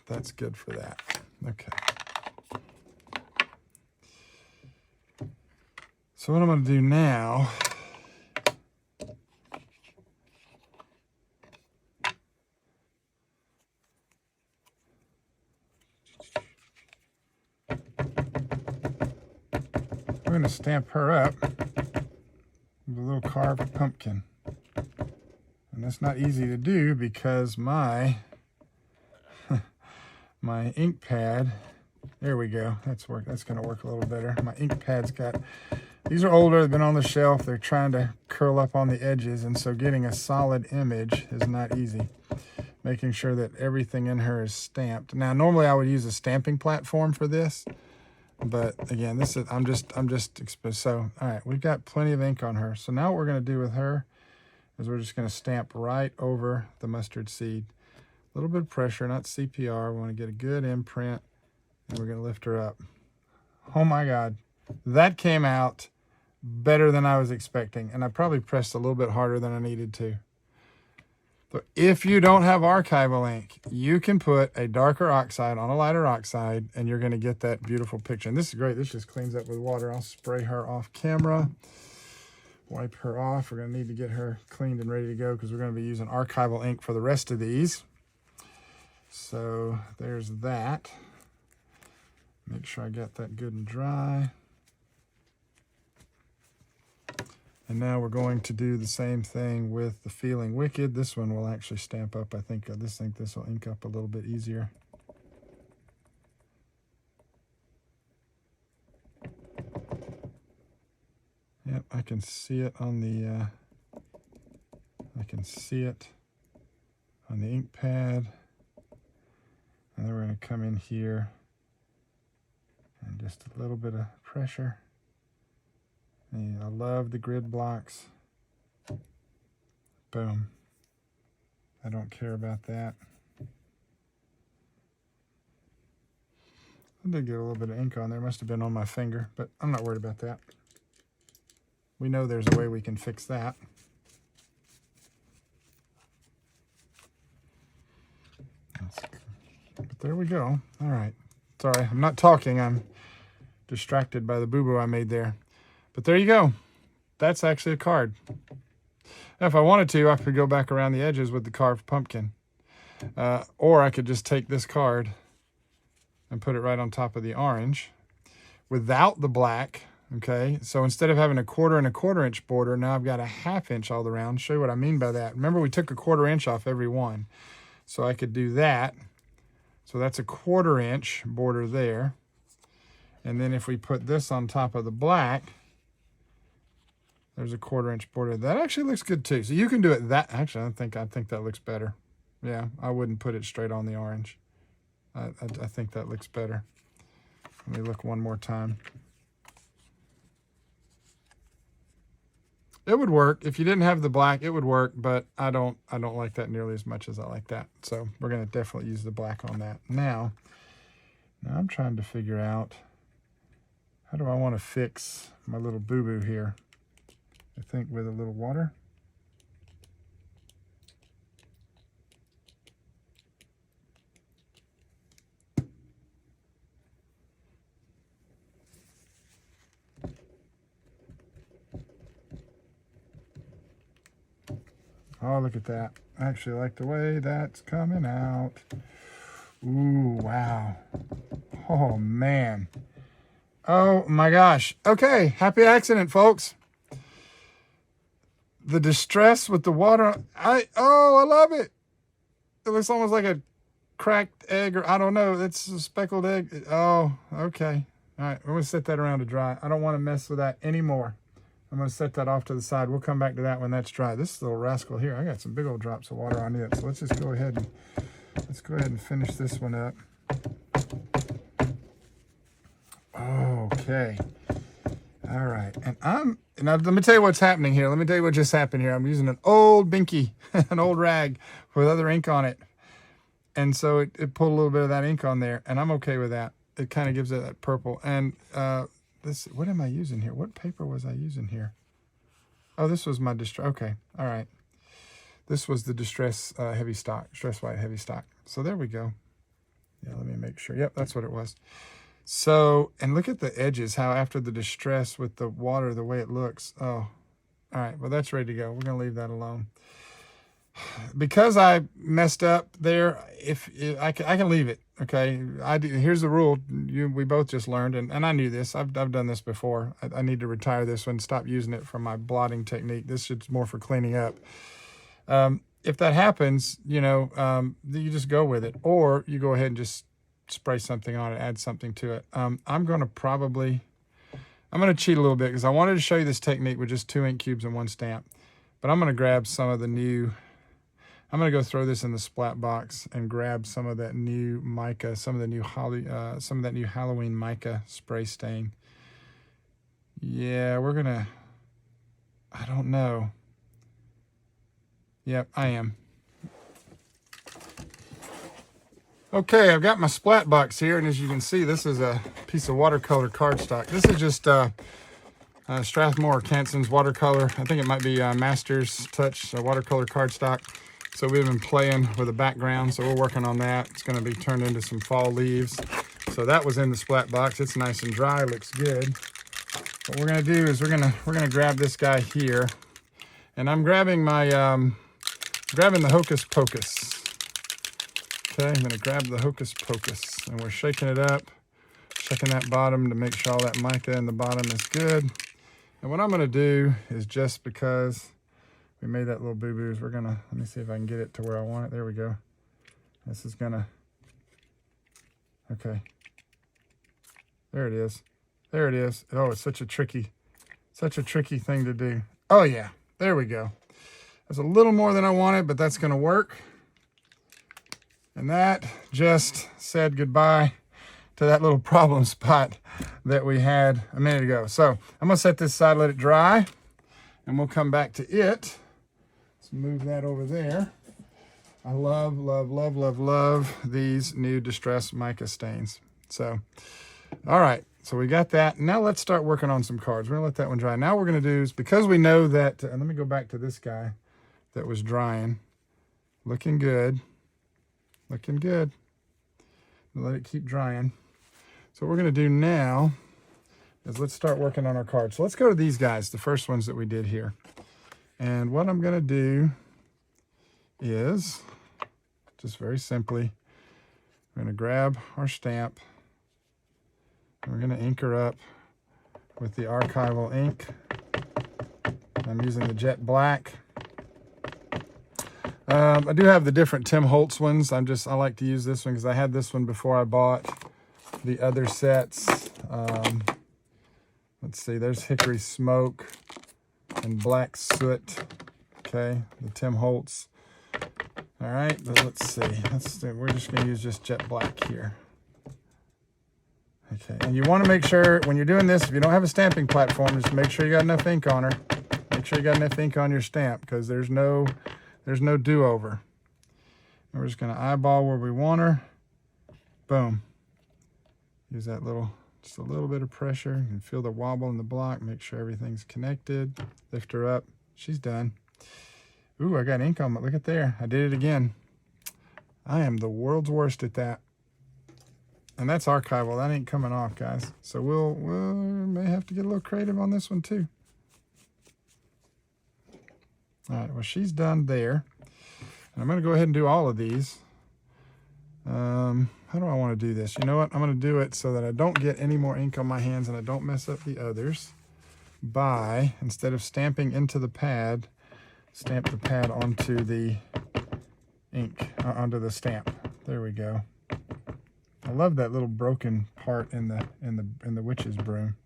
That's good for that. Okay. So what I'm going to do now, we're going to stamp her up with a little carved pumpkin. And that's not easy to do because my ink pad, there we go. That's going to work a little better. My ink pad's these are older, they've been on the shelf. They're trying to curl up on the edges, and so getting a solid image is not easy. Making sure that everything in her is stamped. Now, normally I would use a stamping platform for this, but again, I'm just exposed. So, all right, we've got plenty of ink on her. So now what we're going to do with her is we're just going to stamp right over the mustard seed. A little bit of pressure, not CPR. We want to get a good imprint, and we're going to lift her up. Oh my God, that came out better than I was expecting, and I probably pressed a little bit harder than I needed to. So if you don't have archival ink, you can put a darker oxide on a lighter oxide, and you're going to get that beautiful picture. And this is great. This just cleans up with water. I'll spray her off camera, wipe her off. We're going to need to get her cleaned and ready to go because we're going to be using archival ink for the rest of these. So there's that. Make sure I got that good and dry. And now we're going to do the same thing with the Feeling Wicked. This one will actually stamp up. I think this will ink up a little bit easier. Yep, I can see it on the ink pad. And then we're going to come in here and just a little bit of pressure. And I love the grid blocks. Boom. I don't care about that. I did get a little bit of ink on there. Must have been on my finger, but I'm not worried about that. We know there's a way we can fix that. But there we go. All right. Sorry, I'm not talking. I'm distracted by the boo-boo I made there. But there you go. That's actually a card. Now, if I wanted to, I could go back around the edges with the carved pumpkin. Or I could just take this card and put it right on top of the orange without the black. Okay, so instead of having a 1/4 and a 1/4 inch border, now I've got a 1/2 inch all around. Show you what I mean by that. Remember, we took a 1/4 inch off every one. So I could do that. So that's a 1/4 inch border there. And then if we put this on top of the black, there's a 1/4 inch border. That actually looks good too. So you can do it that, actually, I think that looks better. Yeah, I wouldn't put it straight on the orange. I think that looks better. Let me look one more time. It would work. If you didn't have the black, it would work, but I don't like that nearly as much as I like that. So we're going to definitely use the black on that. Now I'm trying to figure out, how do I want to fix my little boo-boo here? I think with a little water. Oh, look at that. I actually like the way that's coming out. Ooh, wow. Oh, man. Oh, my gosh. Okay, happy accident, folks. The distress with the water. I love it. It looks almost like a cracked egg, or I don't know. It's a speckled egg. Oh, okay. All right, we're going to set that around to dry. I don't want to mess with that anymore. I'm going to set that off to the side. We'll come back to that when that's dry. This little rascal here, I got some big old drops of water on it. So let's just go ahead and finish this one up. Okay. All right. And now let me tell you what's happening here. Let me tell you what just happened here. I'm using an old binky, an old rag with other ink on it. And so it pulled a little bit of that ink on there, and I'm okay with that. It kind of gives it that purple. And what am I using here? What paper was I using here? Oh, this was my distress. Okay, all right. This was the distress heavy stock, distress white heavy stock. So there we go. Yeah, let me make sure. Yep, that's what it was. So, and look at the edges, how after the distress with the water, the way it looks. Oh, all right. Well, that's ready to go. We're going to leave that alone. Because I messed up there, if I can leave it. Okay, here's the rule. We both just learned, and I knew this. I've done this before. I need to retire this one, stop using it for my blotting technique. This is more for cleaning up. If that happens, you just go with it, or you go ahead and just spray something on it, add something to it. I'm going to cheat a little bit because I wanted to show you this technique with just 2 ink cubes and 1 stamp, but I'm going to grab some of the new. I'm going to go throw this in the Splat box and grab some of that new mica, some of that new Halloween mica spray stain. Yeah, I don't know. Yep, I am. Okay, I've got my Splat box here, and as you can see, this is a piece of watercolor cardstock. This is just Strathmore Kanson's watercolor. I think it might be Master's Touch watercolor cardstock. So we've been playing with the background, so we're working on that. It's going to be turned into some fall leaves. So that was in the Splat box. It's nice and dry, looks good. What we're going to do is we're going to grab this guy here, and I'm grabbing my grabbing the Hocus Pocus. Okay, I'm going to grab the Hocus Pocus, and we're shaking it up, checking that bottom to make sure all that mica in the bottom is good. And what I'm going to do is, just because we made that little boo-boos, we're gonna, let me see if I can get it to where I want it. There we go. This is gonna, okay. There it is. There it is. Oh, it's such a tricky thing to do. Oh yeah, there we go. That's a little more than I wanted, but that's gonna work. And that just said goodbye to that little problem spot that we had a minute ago. So I'm gonna set this aside, let it dry, and we'll come back to it. Move that over there. I love, love, love, love, love these new Distress mica stains. So, all right. So we got that. Now let's start working on some cards. We're going to let that one dry. Now what we're going to do is, because we know that, and let me go back to this guy that was drying. Looking good. Looking good. Let it keep drying. So what we're going to do now is let's start working on our cards. So let's go to these guys, the first ones that we did here. And what I'm going to do is, just very simply, we're going to grab our stamp, and we're going to ink her up with the archival ink. I'm using the jet black. I do have the different Tim Holtz ones. I like to use this one because I had this one before I bought the other sets. Let's see, there's Hickory Smoke and Black Soot. Okay, the Tim Holtz. All right, but let's see. We're just going to use just jet black here. Okay, and you want to make sure when you're doing this, if you don't have a stamping platform, just make sure you got enough ink on her. Make sure you got enough ink on your stamp, because there's no do-over. And we're just going to eyeball where we want her. Boom. Use that little, just a little bit of pressure. You can feel the wobble in the block. Make sure everything's connected. Lift her up. She's done. Ooh, I got ink on it. Look at there. I did it again. I am the world's worst at that. And that's archival. That ain't coming off, guys. So we'll may have to get a little creative on this one too. All right, well, she's done there. And I'm going to go ahead and do all of these. How do I want to do this? You know what? I'm going to do it so that I don't get any more ink on my hands and I don't mess up the others by, instead of stamping into the pad, stamp the pad onto the ink, onto the stamp. There we go. I love that little broken part in the witch's broom.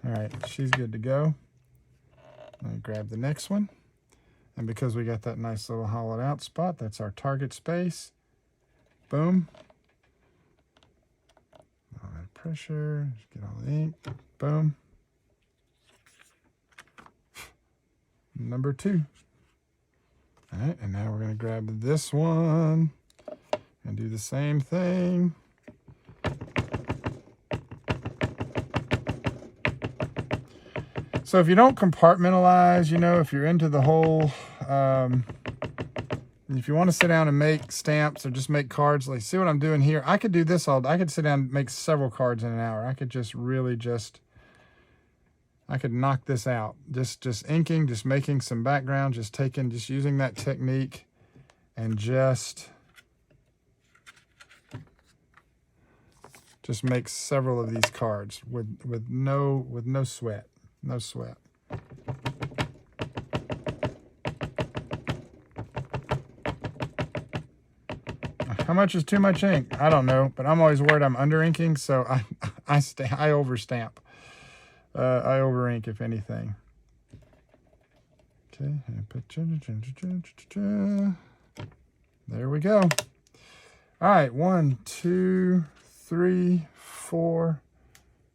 All right, she's good to go. I'm going to grab the next one. And because we got that nice little hollowed out spot, that's our target space. Boom. All that pressure, just get all the ink. Boom. Number 2. All right, and now we're going to grab this one and do the same thing. So if you don't compartmentalize, you know, if you're into the whole, if you want to sit down and make stamps or just make cards, like, see what I'm doing here? I could do this all day. I could sit down and make several cards in an hour. I could just really I could knock this out. Just inking, just making some background, just using that technique and just make several of these cards with no sweat. No sweat. How much is too much ink? I don't know, but I'm always worried I'm under inking, so I over stamp. I over ink if anything. Okay, there we go. All right, 1, 2, 3, 4,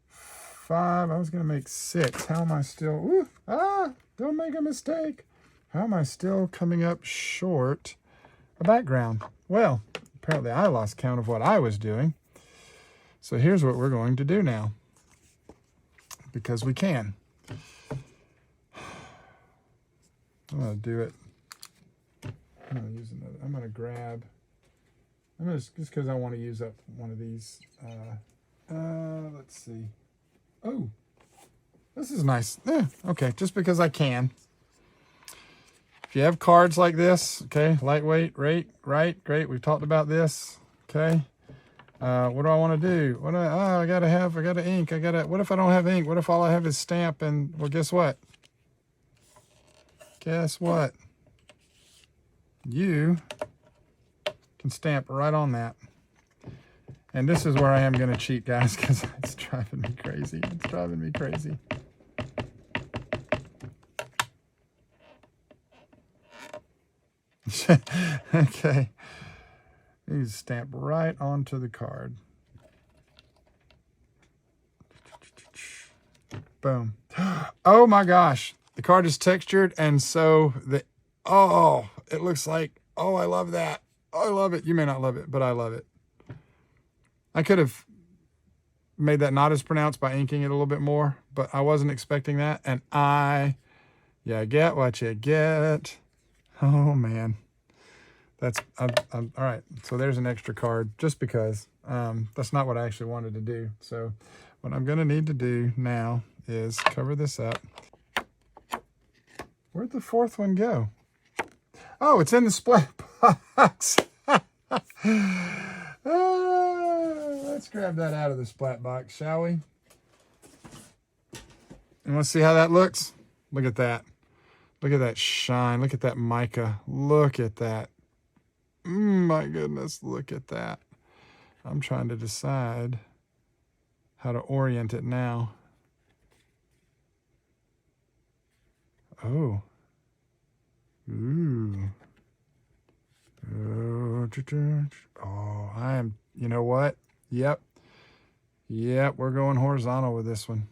5. I was going to make 6. How am I still... don't make a mistake. How am I still coming up short a background? Well, apparently I lost count of what I was doing. So here's what we're going to do now. Because we can. I'm going to do it. I'm going to use another. I'm going to grab... just because I want to use up one of these. Let's see. Oh, this is nice. Okay, just because I can. If you have cards like this, okay, lightweight, right, great. We've talked about this, okay. What do I want to do? I gotta ink. What if I don't have ink? What if all I have is stamp? And, well, guess what? Guess what? You can stamp right on that. And this is where I am going to cheat, guys, because it's driving me crazy. It's driving me crazy. Okay. These stamp right onto the card. Boom. Oh my gosh. The card is textured, and so it looks like, I love that. Oh, I love it. You may not love it, but I love it. I could have made that not as pronounced by inking it a little bit more, but I wasn't expecting that. And you get what you get. Oh man. All right. So there's an extra card just because that's not what I actually wanted to do. So what I'm going to need to do now is cover this up. Where'd the 4th one go? Oh, it's in the Splat box. Let's grab that out of the Splat box, shall we? And let's see how that looks. Look at that. Look at that shine. Look at that mica. Look at that. My goodness, look at that. I'm trying to decide how to orient it now. Oh. Ooh. Oh, you know what? Yep, we're going horizontal with this one.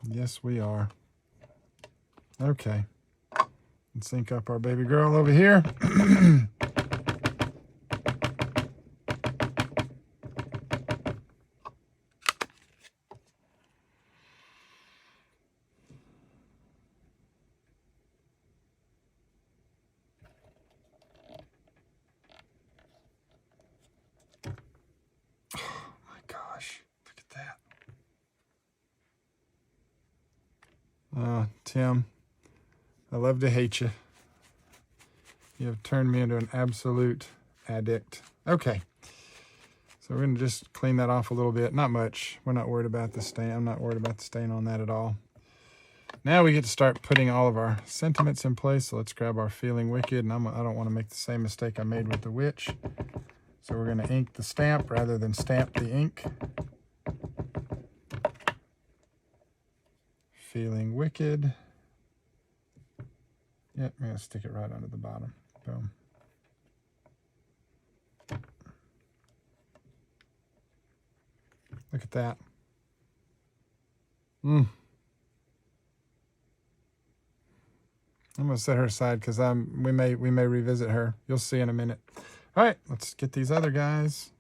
Yes, we are. Okay. Let's ink up our baby girl over here. Gosh, look at that. Tim, I love to hate you. You have turned me into an absolute addict. Okay, so we're gonna just clean that off a little bit. Not much. We're not worried about the stain. I'm not worried about the stain on that at all. Now we get to start putting all of our sentiments in place. So let's grab our Feeling Wicked, and I don't want to make the same mistake I made with the witch. So we're gonna ink the stamp rather than stamp the ink. Feeling Wicked. Yep, I'm gonna stick it right under the bottom. Boom. Look at that. I'm gonna set her aside because we may revisit her. You'll see in a minute. All right, let's get these other guys.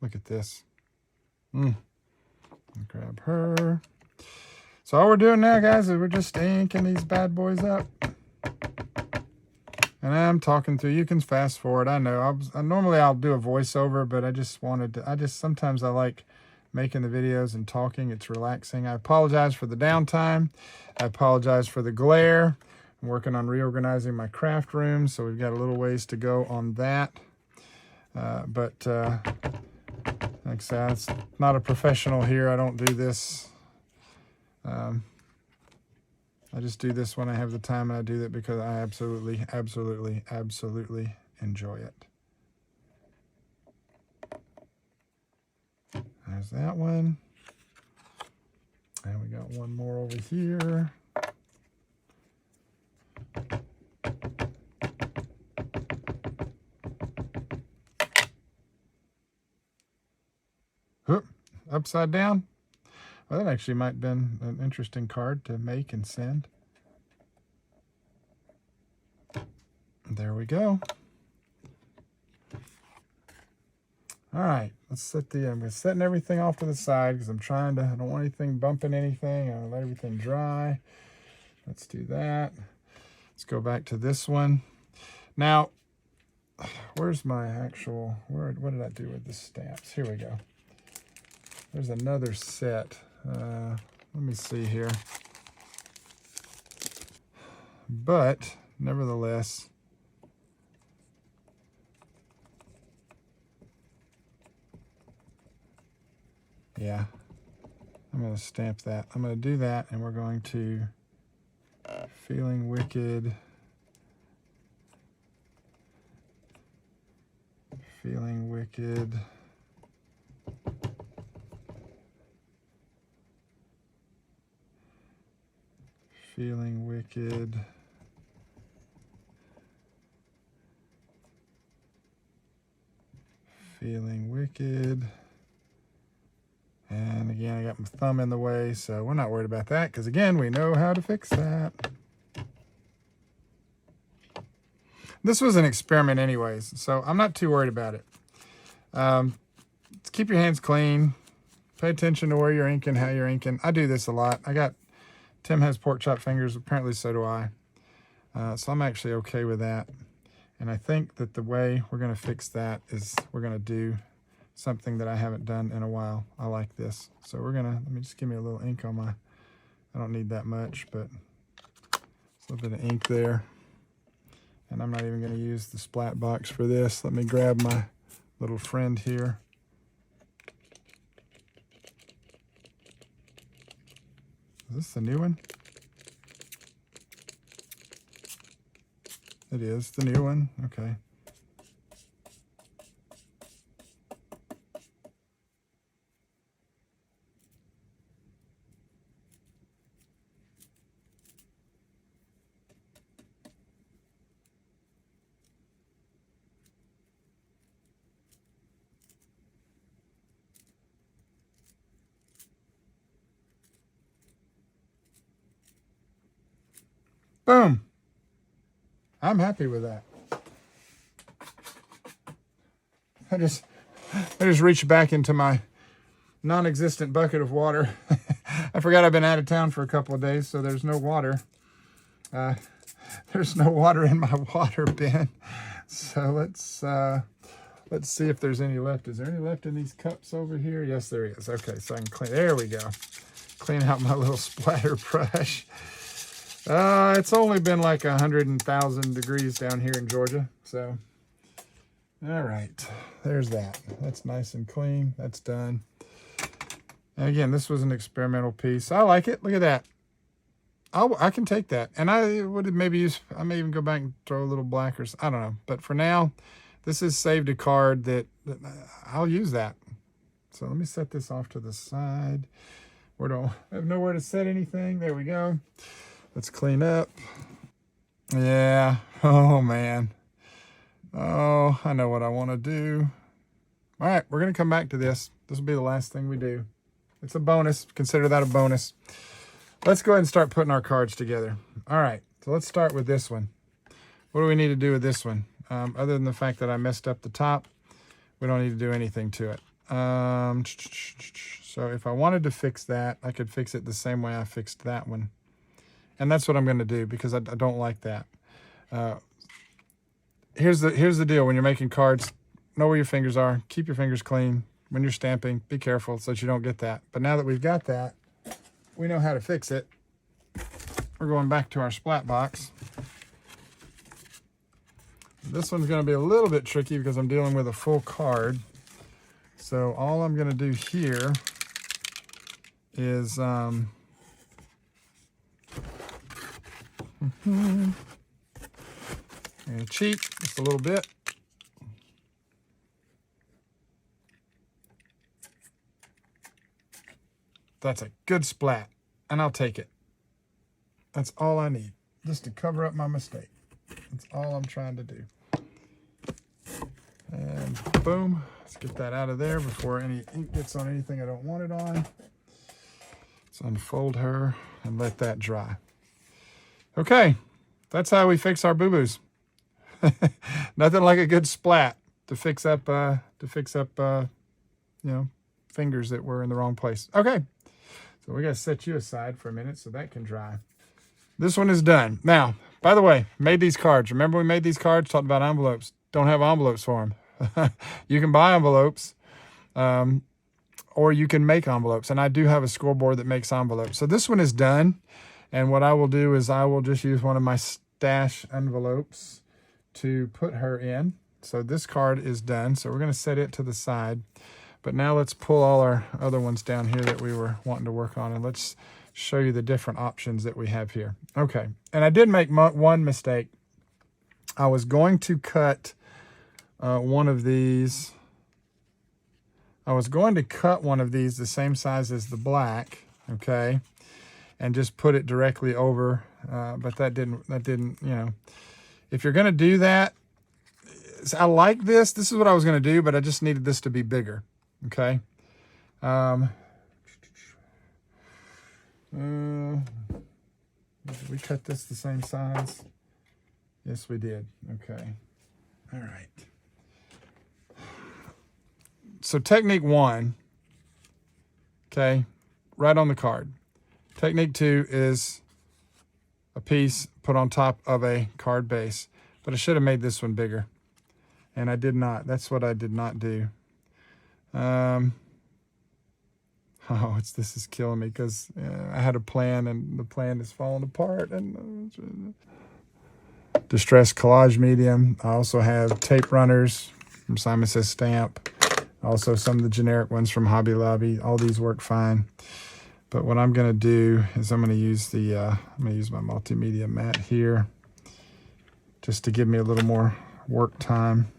Look at this. Grab her. So all we're doing now, guys, is we're just inking these bad boys up. And I'm talking through. You can fast forward. I know. Normally I'll do a voiceover, but I just wanted to. Sometimes I like making the videos and talking. It's relaxing. I apologize for the downtime. I apologize for the glare. I'm working on reorganizing my craft room, so we've got a little ways to go on that. But like I said, it's not a professional here. I don't do this. I just do this when I have the time, and I do that because I absolutely, absolutely, absolutely enjoy it. There's that one. And we got one more over here. Oop, upside down. Well, that actually might have been an interesting card to make and send. There we go. All right, let's set I'm setting everything off to the side because I don't want anything bumping anything. I'll let everything dry. Let's do that. Let's go back to this one. Now, where's my actual, what did I do with the stamps? Here we go. There's another set. Let me see here. But, nevertheless, yeah, I'm going to stamp that. I'm going to do that, and we're going to Feeling Wicked. Feeling Wicked. Feeling Wicked. Feeling Wicked. And again, I got my thumb in the way, so we're not worried about that because, again, we know how to fix that. This was an experiment anyways, so I'm not too worried about it. Keep your hands clean. Pay attention to where you're inking, how you're inking. I do this a lot. Tim has pork chop fingers. Apparently so do I. So I'm actually okay with that. And I think that the way we're going to fix that is we're going to do something that I haven't done in a while. I like this. So let me just give me a little ink on I don't need that much, but a little bit of ink there. And I'm not even going to use the Splat box for this. Let me grab my little friend here. Is this the new one? It is the new one. Okay. Boom. I'm happy with that. I just reached back into my non-existent bucket of water. I forgot I've been out of town for a couple of days, so there's no water. There's no water in my water bin. So let's see if there's any left. Is there any left in these cups over here? Yes, there is. Okay, so I can clean. There we go. Clean out my little splatter brush. It's only been like 100,000 degrees down here in Georgia. So, all right, there's that. That's nice and clean. That's done. And again, this was an experimental piece. I like it. Look at that. I can take that. And I would maybe use, I may even go back and throw a little black or I don't know. But for now, this is saved a card that I'll use that. So let me set this off to the side. I have nowhere to set anything. There we go. Let's clean up. Yeah. Oh, man. Oh, I know what I want to do. All right, we're going to come back to this. This will be the last thing we do. It's a bonus. Consider that a bonus. Let's go ahead and start putting our cards together. All right, so let's start with this one. What do we need to do with this one? Other than the fact that I messed up the top, we don't need to do anything to it. So if I wanted to fix that, I could fix it the same way I fixed that one. And that's what I'm going to do because I don't like that. Here's the deal. When you're making cards, know where your fingers are. Keep your fingers clean. When you're stamping, be careful so that you don't get that. But now that we've got that, we know how to fix it. We're going back to our Splat box. This one's going to be a little bit tricky because I'm dealing with a full card. So all I'm going to do here is and cheat just a little bit. That's a good splat, and I'll take it. That's all I need, just to cover up my mistake. That's all I'm trying to do. And boom, let's get that out of there before any ink gets on anything I don't want it on. Let's unfold her and let that dry. Okay, that's how we fix our boo-boos. Nothing like a good splat to fix up, fingers that were in the wrong place. Okay. So we got to set you aside for a minute so that can dry. This one is done. Now, by the way, made these cards. Remember we made these cards, talked about envelopes. Don't have envelopes for them. You can buy envelopes or you can make envelopes. And I do have a scoreboard that makes envelopes. So this one is done. And what I will do is I will just use one of my stash envelopes to put her in. So this card is done. So we're going to set it to the side. But now let's pull all our other ones down here that we were wanting to work on, and let's show you the different options that we have here. Okay, and I did make one mistake. I was going to cut one of these. I was going to cut one of these the same size as the black, okay, and just put it directly over, but that didn't, if you're going to do that, I like this. This is what I was going to do, but I just needed this to be bigger. Okay. Did we cut this the same size? Yes, we did. Okay. All right. So technique 1, okay, right on the card. Technique 2 is a piece put on top of a card base, but I should have made this one bigger, and I did not. That's what I did not do. This is killing me because I had a plan and the plan is falling apart. And distressed collage medium. I also have tape runners from Simon Says Stamp. Also some of the generic ones from Hobby Lobby. All these work fine. But what I'm going to do is I'm going to use my multimedia mat here just to give me a little more work time.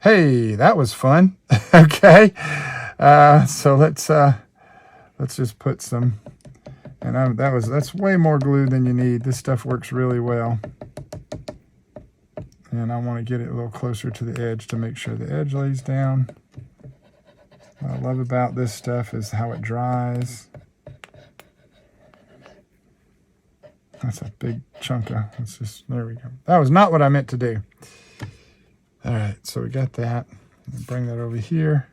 Hey, that was fun. Okay. So let's just put some, and that's way more glue than you need. This stuff works really well. And I want to get it a little closer to the edge to make sure the edge lays down. What I love about this stuff is how it dries. That's a big chunk of, there we go. That was not what I meant to do. All right, so we got that. Bring that over here.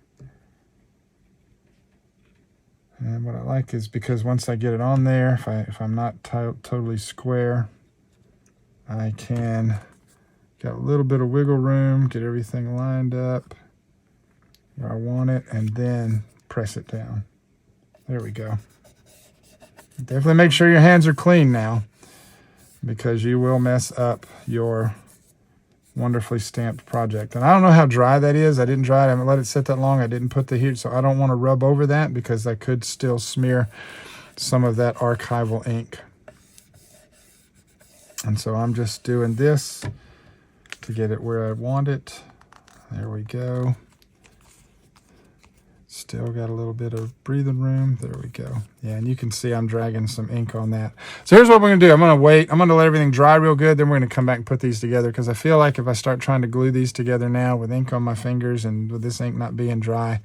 And what I like is because once I get it on there, if I'm not totally square, I can got a little bit of wiggle room, get everything lined up where I want it, and then press it down. There we go. Definitely make sure your hands are clean now, because you will mess up your wonderfully stamped project. And I don't know how dry that is. I didn't dry it. I haven't let it sit that long. I didn't put the heat, so I don't want to rub over that because I could still smear some of that archival ink. And so I'm just doing this to get it where I want it. There we go. Still got a little bit of breathing room. There we go. Yeah, and you can see I'm dragging some ink on that. So here's what we're going to do. I'm going to wait. I'm going to let everything dry real good. Then we're going to come back and put these together, because I feel like if I start trying to glue these together now with ink on my fingers and with this ink not being dry,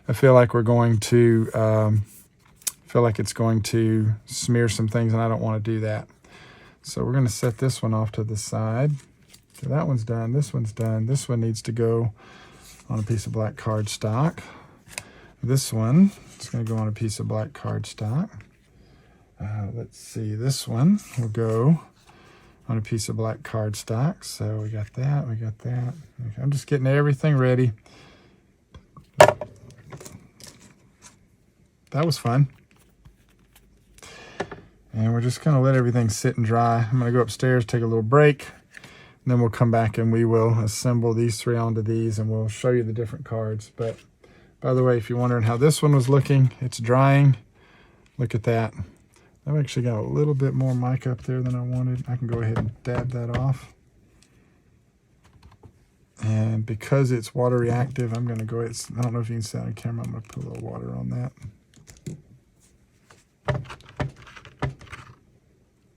I feel like we're going to, it's going to smear some things, and I don't want to do that. So we're going to set this one off to the side. So that one's done. This one's done. This one needs to go on a piece of black cardstock. This one is going to go on a piece of black cardstock. Let's see, this one will go on a piece of black cardstock. So we got that, we got that. Okay, I'm just getting everything ready. That was fun. And we're just going to let everything sit and dry. I'm going to go upstairs, take a little break, and then we'll come back and we will assemble these three onto these, and we'll show you the different cards. But by the way, if you're wondering how this one was looking, it's drying. Look at that. I've actually got a little bit more mic up there than I wanted. I can go ahead and dab that off. And because it's water reactive, I'm going to go ahead. I don't know if you can see on camera. I'm going to put a little water on that.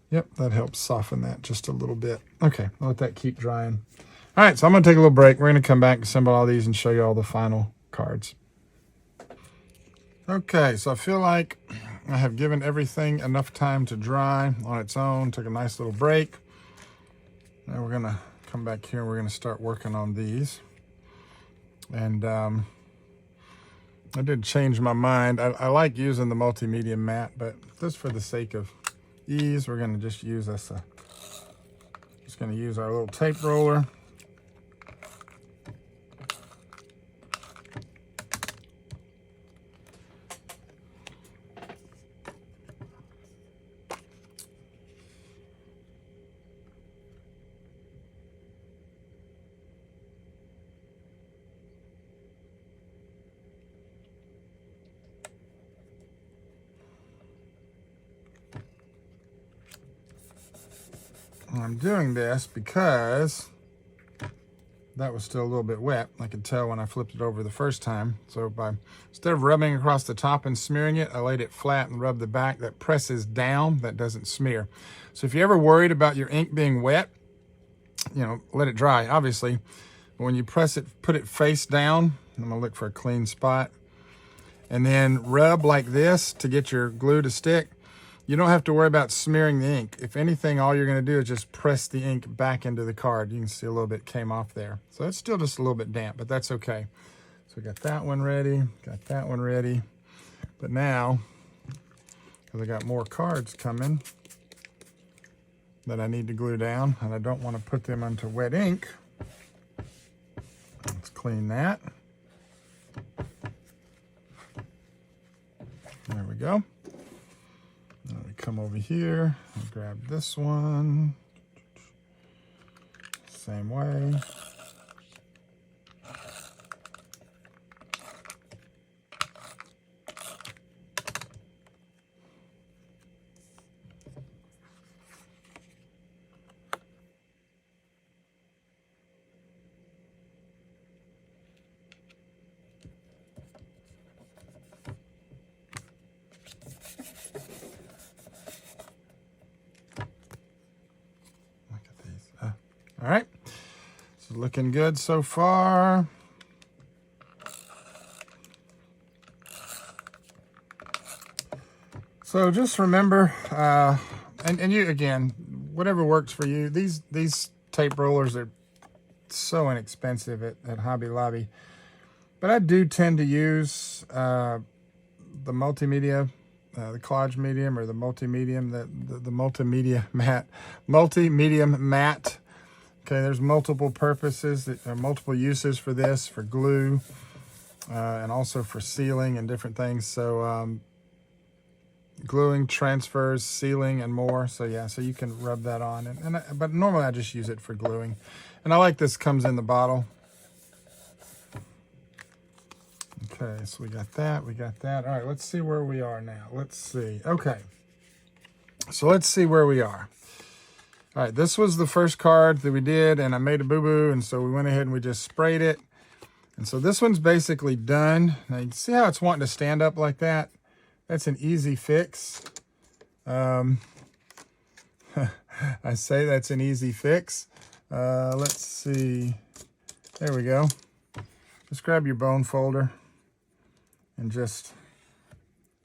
Yep, that helps soften that just a little bit. Okay, I'll let that keep drying. All right, so I'm going to take a little break. We're going to come back, assemble all these, and show you all the final cards. Okay, so I feel like I have given everything enough time to dry on its own. Took a nice little break. Now we're going to come back here and we're going to start working on these. And I did change my mind. I like using the multimedia mat, but just for the sake of ease, we're going to just use this. Just going to use our little tape roller. I'm doing this because that was still a little bit wet. I could tell when I flipped it over the first time. So instead of rubbing across the top and smearing it, I laid it flat and rubbed the back. That presses down, that doesn't smear. So if you're ever worried about your ink being wet, let it dry, obviously. But when you press it, put it face down. I'm gonna look for a clean spot. And then rub like this to get your glue to stick. You don't have to worry about smearing the ink. If anything, all you're going to do is just press the ink back into the card. You can see a little bit came off there. So it's still just a little bit damp, but that's okay. So we got that one ready, got that one ready. But now, because I got more cards coming that I need to glue down, and I don't want to put them onto wet ink, let's clean that. There we go. Now we come over here and grab this one. Same way. All right, so looking good so far. So just remember, And you, again, whatever works for you. These tape rollers are so inexpensive at Hobby Lobby. But I do tend to use the multimedia, the collage medium, or the multimedium, the multimedia matte, multi-medium matte. Okay, there's multiple purposes, multiple uses for this, for glue, and also for sealing and different things. So gluing, transfers, sealing, and more. So yeah, so you can rub that on. But normally I just use it for gluing. And I like this comes in the bottle. Okay, so we got that, we got that. All right, let's see where we are now. Let's see. Okay, so let's see where we are. All right, this was the first card that we did, and I made a boo-boo, and so we went ahead and we just sprayed it. And so this one's basically done. Now, you can see how it's wanting to stand up like that? That's an easy fix. I say that's an easy fix. Let's see. There we go. Just grab your bone folder and just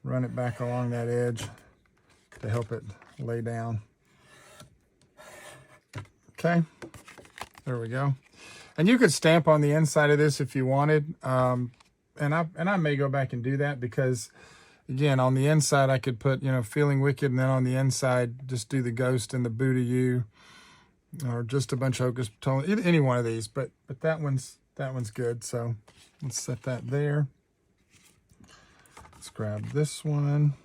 run it back along that edge to help it lay down. Okay, there we go. And you could stamp on the inside of this if you wanted. And I may go back and do that because, again, on the inside I could put, Feeling Wicked, and then on the inside just do the Ghost and the Boo to You, or just a bunch of Hocus Pocus, any one of these. But that one's good. So let's set that there. Let's grab this one.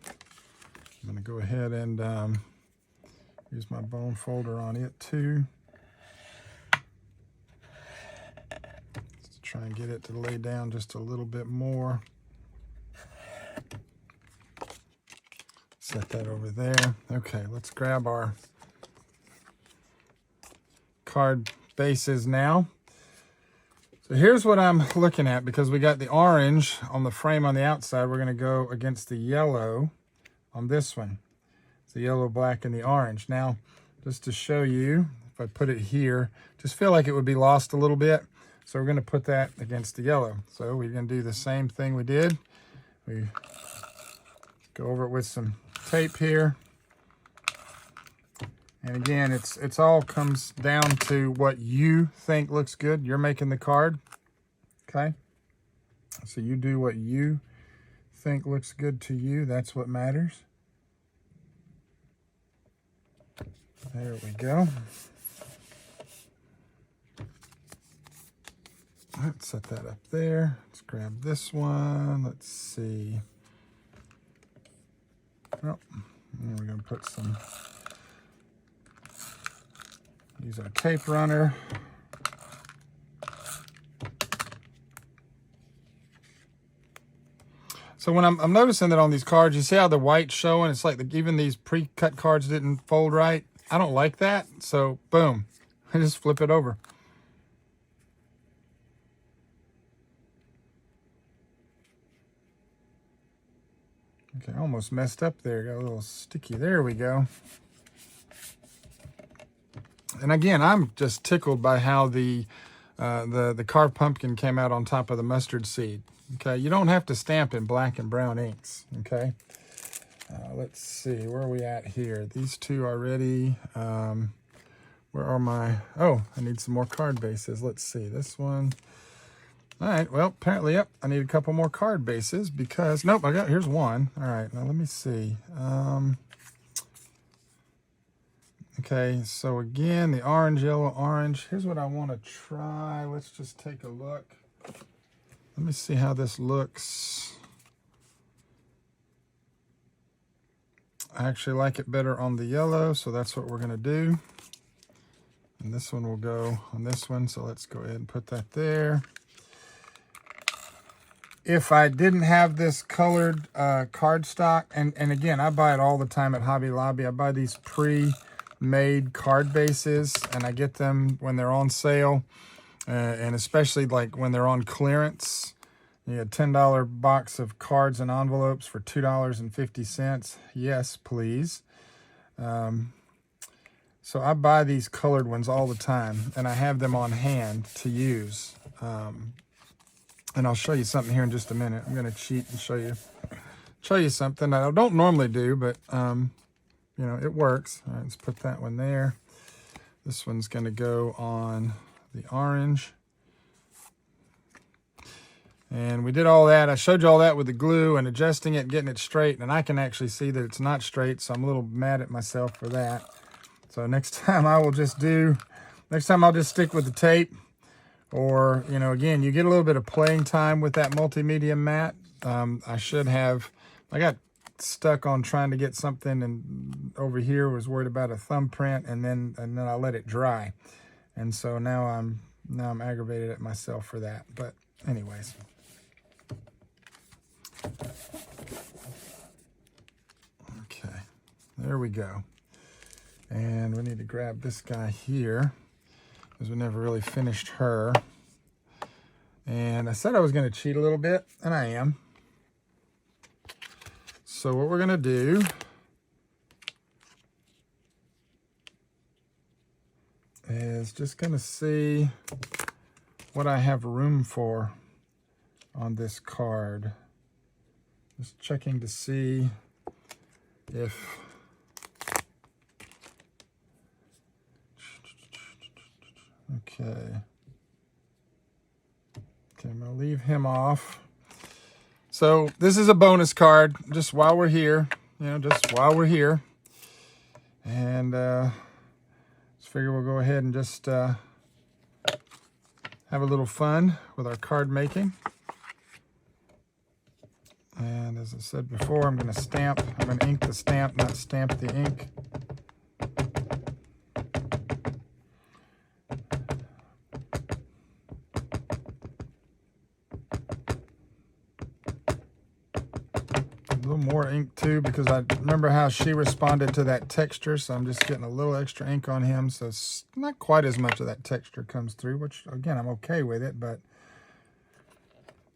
I'm going to go ahead and use my bone folder on it too. Let's try and get it to lay down just a little bit more. Set that over there. Okay, let's grab our card bases now. So here's what I'm looking at, because we got the orange on the frame on the outside. We're going to go against the yellow on this one. It's the yellow, black, and the orange. Now, just to show you, if I put it here, just feel like it would be lost a little bit. So we're going to put that against the yellow. So we're going to do the same thing we did. We go over it with some tape here. And again, it's all comes down to what you think looks good. You're making the card, okay? So you do what you think looks good to you. That's what matters. There we go. Let's set that up there. Let's grab this one. Let's see. Oh, and we're going to put some... Use our tape runner. So when I'm noticing that on these cards, you see how the white's showing? It's like even these pre-cut cards didn't fold right. I don't like that. So boom, I just flip it over. Okay, I almost messed up there. Got a little sticky. There we go. And again, I'm just tickled by how the carved pumpkin came out on top of the mustard seed. Okay, you don't have to stamp in black and brown inks. Okay, let's see, where are we at here? These two are ready. Where are my? Oh, I need some more card bases. Let's see this one. All right. Well, apparently, yep. I need a couple more card bases because nope. Here's one. All right. Now let me see. Okay, so again, the orange, yellow, orange. Here's what I want to try. Let's just take a look. Let me see how this looks. I actually like it better on the yellow, so that's what we're going to do. And this one will go on this one, so let's go ahead and put that there. If I didn't have this colored cardstock, and again, I buy it all the time at Hobby Lobby. I buy these pre-made card bases, and I get them when they're on sale, and especially like when they're on clearance. You get a $10 box of cards and envelopes for $2.50. Yes, please. So I buy these colored ones all the time, and I have them on hand to use. And I'll show you something here in just a minute. I'm going to cheat and show you something that I don't normally do, but you know, it works. All right, let's put that one there. This one's going to go on the orange. And we did all that. I showed you all that with the glue and adjusting it, getting it straight. And I can actually see that it's not straight, so I'm a little mad at myself for that. So next time I'll just stick with the tape. Or, you know, again, you get a little bit of playing time with that multimedia mat. I got stuck on trying to get something, and over here was worried about a thumbprint, and then I let it dry. And so now I'm aggravated at myself for that. But anyways. Okay, there we go. And we need to grab this guy here because we never really finished her. And I said I was going to cheat a little bit, and I am. So what we're going to do is just going to see what I have room for on this card. Just checking to see if okay, I'm gonna leave him off. So this is a bonus card, just while we're here, and just figure we'll go ahead and just have a little fun with our card making. And as I said before, I'm going to ink the stamp, not stamp the ink. A little more ink too, because I remember how she responded to that texture, so I'm just getting a little extra ink on him, so it's not quite as much of that texture comes through, which again, I'm okay with it, but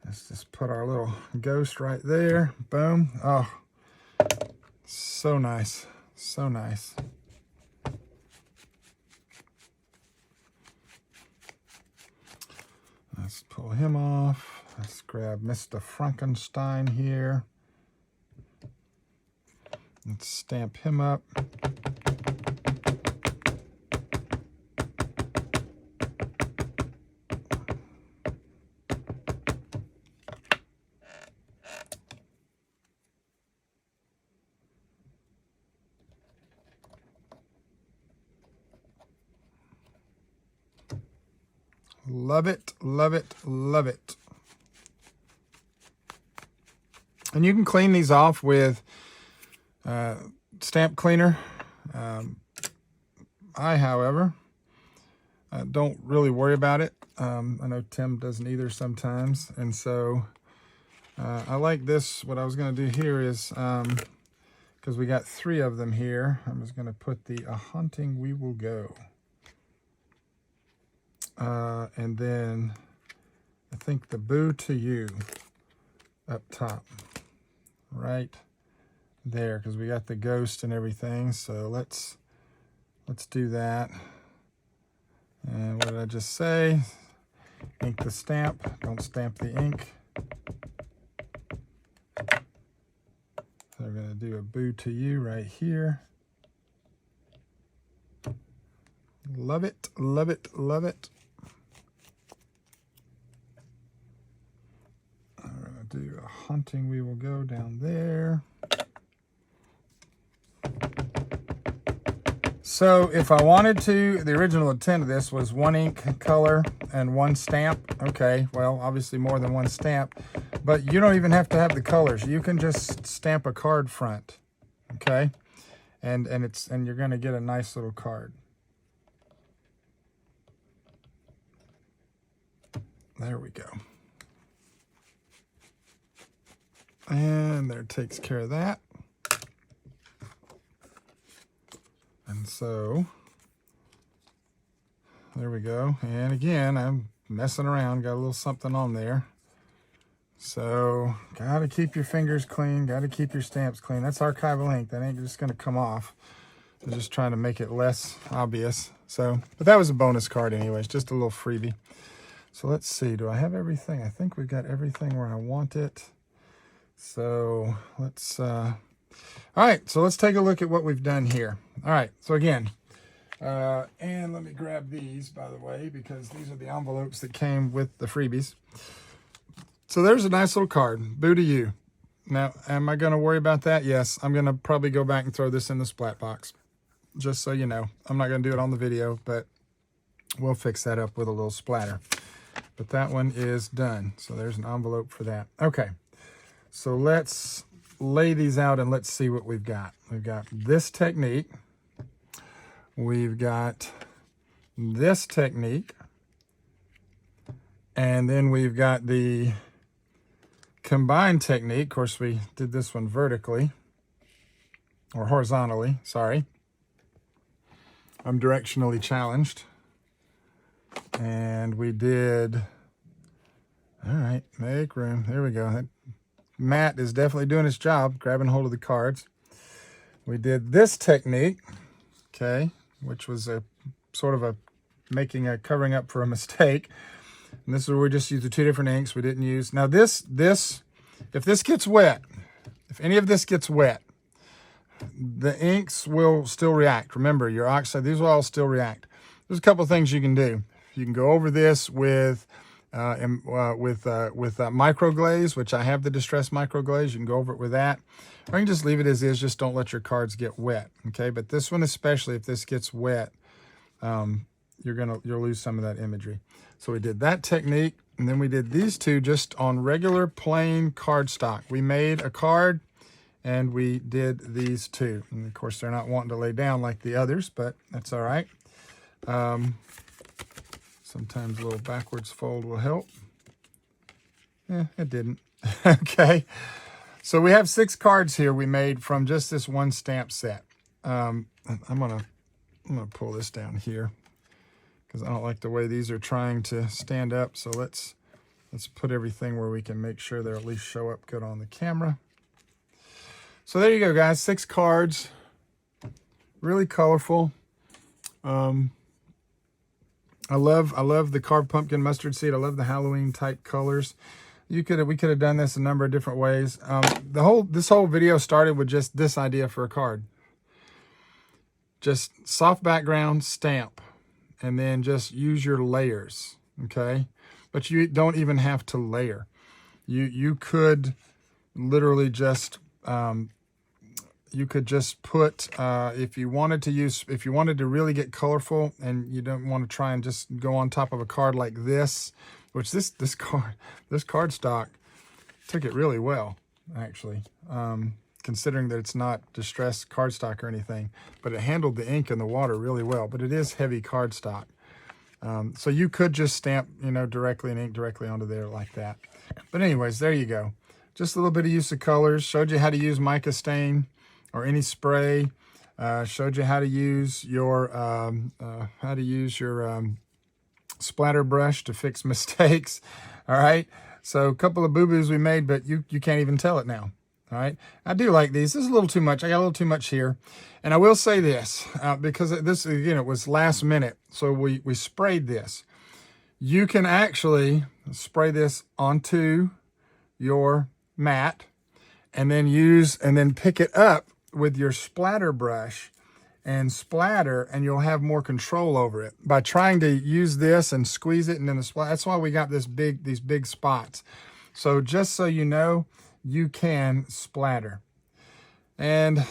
let's just put our little ghost right there. Boom. Oh, so nice. So nice. Let's pull him off. Let's grab Mr. Frankenstein here. Let's stamp him up. Love it, love it, love it. And you can clean these off with stamp cleaner. I, however, don't really worry about it. I know Tim doesn't either sometimes. And so I like this. What I was going to do here is, because we got 3 of them here, I'm just going to put the A Haunting We Will Go. And then I think the Boo to You up top, right there, because we got the ghost and everything. So let's do that. And what did I just say? Ink the stamp, don't stamp the ink. So we're going to do a Boo to You right here. Love it, love it, love it. We're going to do A Haunting We Will Go down there. So if I wanted to, the original intent of this was 1 ink color and 1 stamp. Okay, well, obviously more than 1 stamp, but you don't even have to have the colors. You can just stamp a card front, okay? And you're going to get a nice little card. There we go. And there, takes care of that. And so, there we go. And again, I'm messing around, got a little something on there. So, gotta keep your fingers clean, gotta keep your stamps clean. That's archival ink, that ain't just gonna come off. I'm just trying to make it less obvious. So, but that was a bonus card anyways, just a little freebie. So let's see, do I have everything? I think we've got everything where I want it. So let's All right, so let's take a look at what we've done here. All right, so again, and let me grab these, by the way, because these are the envelopes that came with the freebies. So there's a nice little card, Boo to You. Now, am I going to worry about that? Yes, I'm going to probably go back and throw this in the Splat box, just so you know. I'm not going to do it on the video, but we'll fix that up with a little splatter. But that one is done. So there's an envelope for that. Okay, so let's lay these out and let's see what we've got. We've got this technique. We've got this technique. And then we've got the combined technique. Of course, we did this one vertically, or horizontally, sorry. I'm directionally challenged. And we did, all right, make room. There we go. That Matt is definitely doing his job, grabbing hold of the cards. We did this technique, okay, which was a sort of a covering up for a mistake. And this is where we just used the two different inks. We didn't use, now this, if this gets wet, if any of this gets wet, the inks will still react. Remember, your oxide, these will all still react. There's a couple of things you can do. You can go over this with microglaze, which I have the distress microglaze. You can go over it with that, or you can just leave it as is. Just don't let your cards get wet, okay? But this one especially, if this gets wet, you'll lose some of that imagery. So we did that technique, and then we did these two just on regular plain cardstock. We made a card, and we did these two. And of course, they're not wanting to lay down like the others, but that's all right. Sometimes a little backwards fold will help. Yeah, it didn't. Okay. So we have 6 cards here we made from just this one stamp set. I'm gonna pull this down here because I don't like the way these are trying to stand up. So let's put everything where we can make sure they'll at least show up good on the camera. So there you go, guys. 6 cards, really colorful. I love the carved pumpkin mustard seed. I love the Halloween type colors. We could have done this a number of different ways. This whole video started with just this idea for a card. Just soft background, stamp, and then just use your layers, okay? But you don't even have to layer. You could literally just you could just put, if you wanted to really get colorful and you don't want to try and just go on top of a card like this, which this cardstock took it really well, actually, considering that it's not distressed cardstock or anything, but it handled the ink and the water really well, but it is heavy cardstock. So you could just stamp, directly and ink directly onto there like that. But anyways, there you go. Just a little bit of use of colors. Showed you how to use mica stain or any spray. Showed you how to use your splatter brush to fix mistakes. All right. So a couple of boo-boos we made, but you can't even tell it now. All right. I do like these. This is a little too much. I got a little too much here. And I will say this, because this, again, it was last minute. So we sprayed this. You can actually spray this onto your mat and then pick it up with your splatter brush and splatter, and you'll have more control over it by trying to use this and squeeze it and then the splatter. That's why we got these big spots. So just so you know, you can splatter. And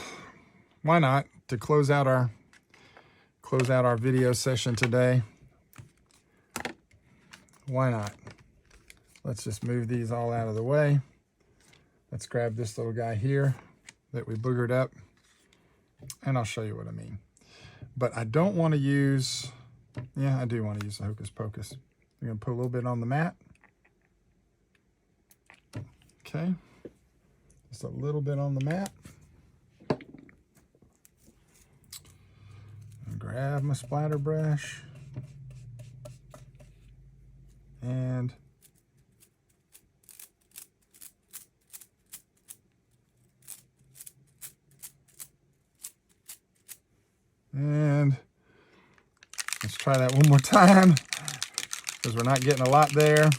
why not, to close out our video session today, why not? Let's just move these all out of the way. Let's grab this little guy here that we boogered up, and I'll show you what I mean. But I don't want to use, I do want to use the Hocus Pocus. I'm going to put a little bit on the mat. Okay. Just a little bit on the mat. And grab my splatter brush. And let's try that one more time, because we're not getting a lot there.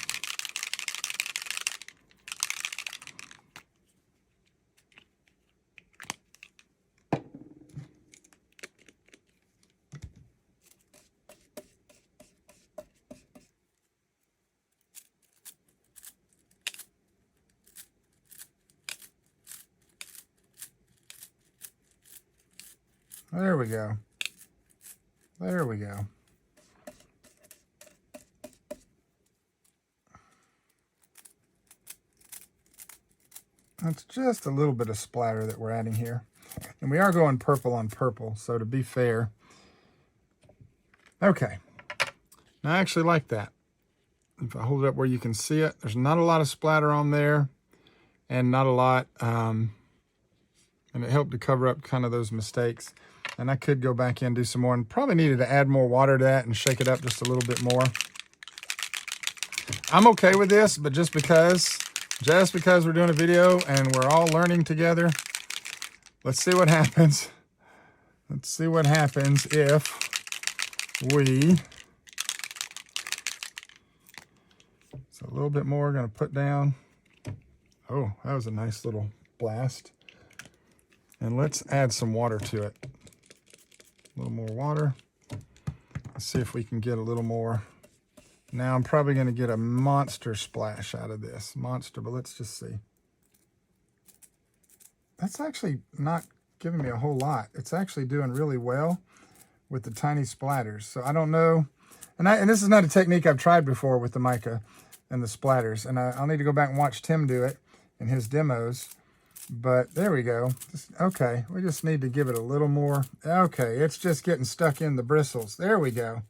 There we go. There we go. That's just a little bit of splatter that we're adding here. And we are going purple on purple, so to be fair. Okay. I actually like that. If I hold it up where you can see it, there's not a lot of splatter on there and not a lot, and it helped to cover up kind of those mistakes. And I could go back in and do some more, and probably needed to add more water to that and shake it up just a little bit more. I'm okay with this, but just because we're doing a video and we're all learning together, let's see what happens. Let's see what happens if we, so a little bit more, going to put down. Oh, that was a nice little blast. And let's add some water to it. A little more water. Let's see if we can get a little more. Now I'm probably going to get a monster splash out of this. Monster, but let's just see. That's actually not giving me a whole lot. It's actually doing really well with the tiny splatters. So I don't know. And this is not a technique I've tried before with the mica and the splatters. And I'll need to go back and watch Tim do it in his demos. But there we go. Okay, we just need to give it a little more. Okay, it's just getting stuck in the bristles. There we go.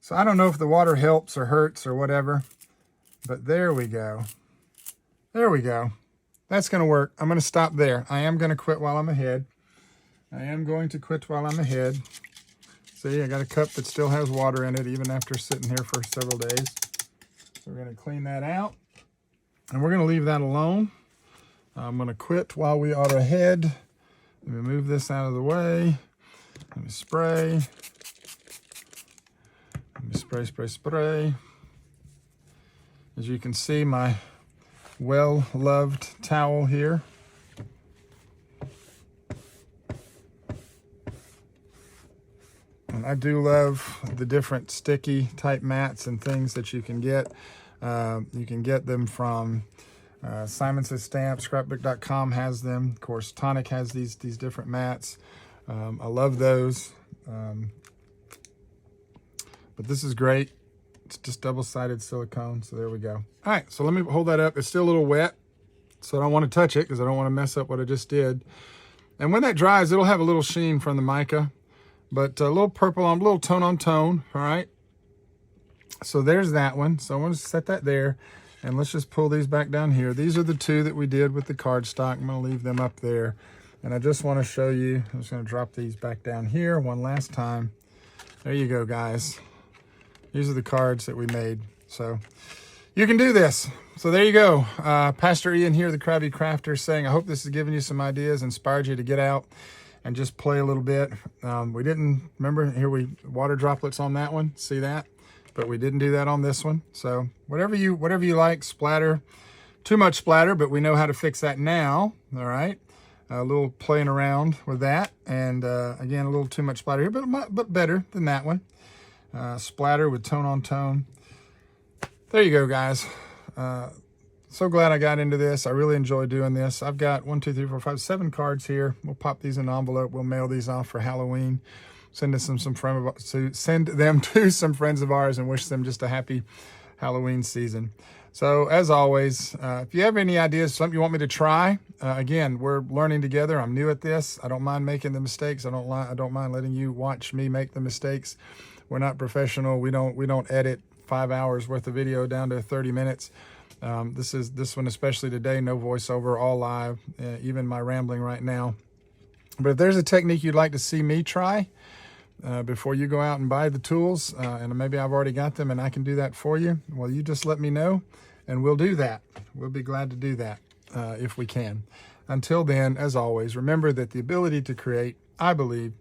So I don't know if the water helps or hurts or whatever, but there we go. There we go. That's going to work. I'm going to stop there. I am going to quit while I'm ahead. I am going to quit while I'm ahead. See, I got a cup that still has water in it, even after sitting here for several days. So we're going to clean that out, and we're going to leave that alone. I'm going to quit while we are ahead. Let me move this out of the way. Let me spray. Let me spray, spray, spray. As you can see, my well-loved towel here. And I do love the different sticky type mats and things that you can get. You can get them from Simon Says Stamp, scrapbook.com has them. Of course, Tonic has these different mats. I love those. But this is great. It's just double-sided silicone, so there we go. All right, so let me hold that up. It's still a little wet, so I don't want to touch it because I don't want to mess up what I just did. And when that dries, it'll have a little sheen from the mica, but a little purple on, a little tone on tone, all right? So there's that one. So I want to set that there. And let's just pull these back down here. These are the two that we did with the cardstock. I'm going to leave them up there. And I just want to show you, I'm just going to drop these back down here one last time. There you go, guys. These are the cards that we made. So you can do this. So there you go. Pastor Ian here, the Crabby Crafter, saying, I hope this has given you some ideas, inspired you to get out and just play a little bit. We didn't, remember, here water droplets on that one. See that? But we didn't do that on this one. So whatever you like, splatter, too much splatter, but we know how to fix that now. All right, a little playing around with that, and again, a little too much splatter here, but better than that one. Splatter with tone on tone. There you go, guys. So glad I got into this. I really enjoy doing this. I've got 1, 2, 3, 4, 5, 7 cards here. We'll pop these in an envelope. We'll mail these off for Halloween. Send them to some friends of ours and wish them just a happy Halloween season. So as always, if you have any ideas, something you want me to try, again, we're learning together. I'm new at this. I don't mind making the mistakes. I don't mind letting you watch me make the mistakes. We're not professional. We don't edit 5 hours worth of video down to 30 minutes. This one especially today, no voiceover, all live, even my rambling right now. But if there's a technique you'd like to see me try, before you go out and buy the tools, and maybe I've already got them and I can do that for you, well, you just let me know and we'll do that. We'll be glad to do that if we can. Until then, as always, remember that the ability to create, I believe,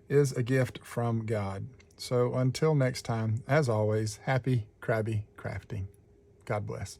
is a gift from God. So until next time, as always, happy crabby crafting. God bless.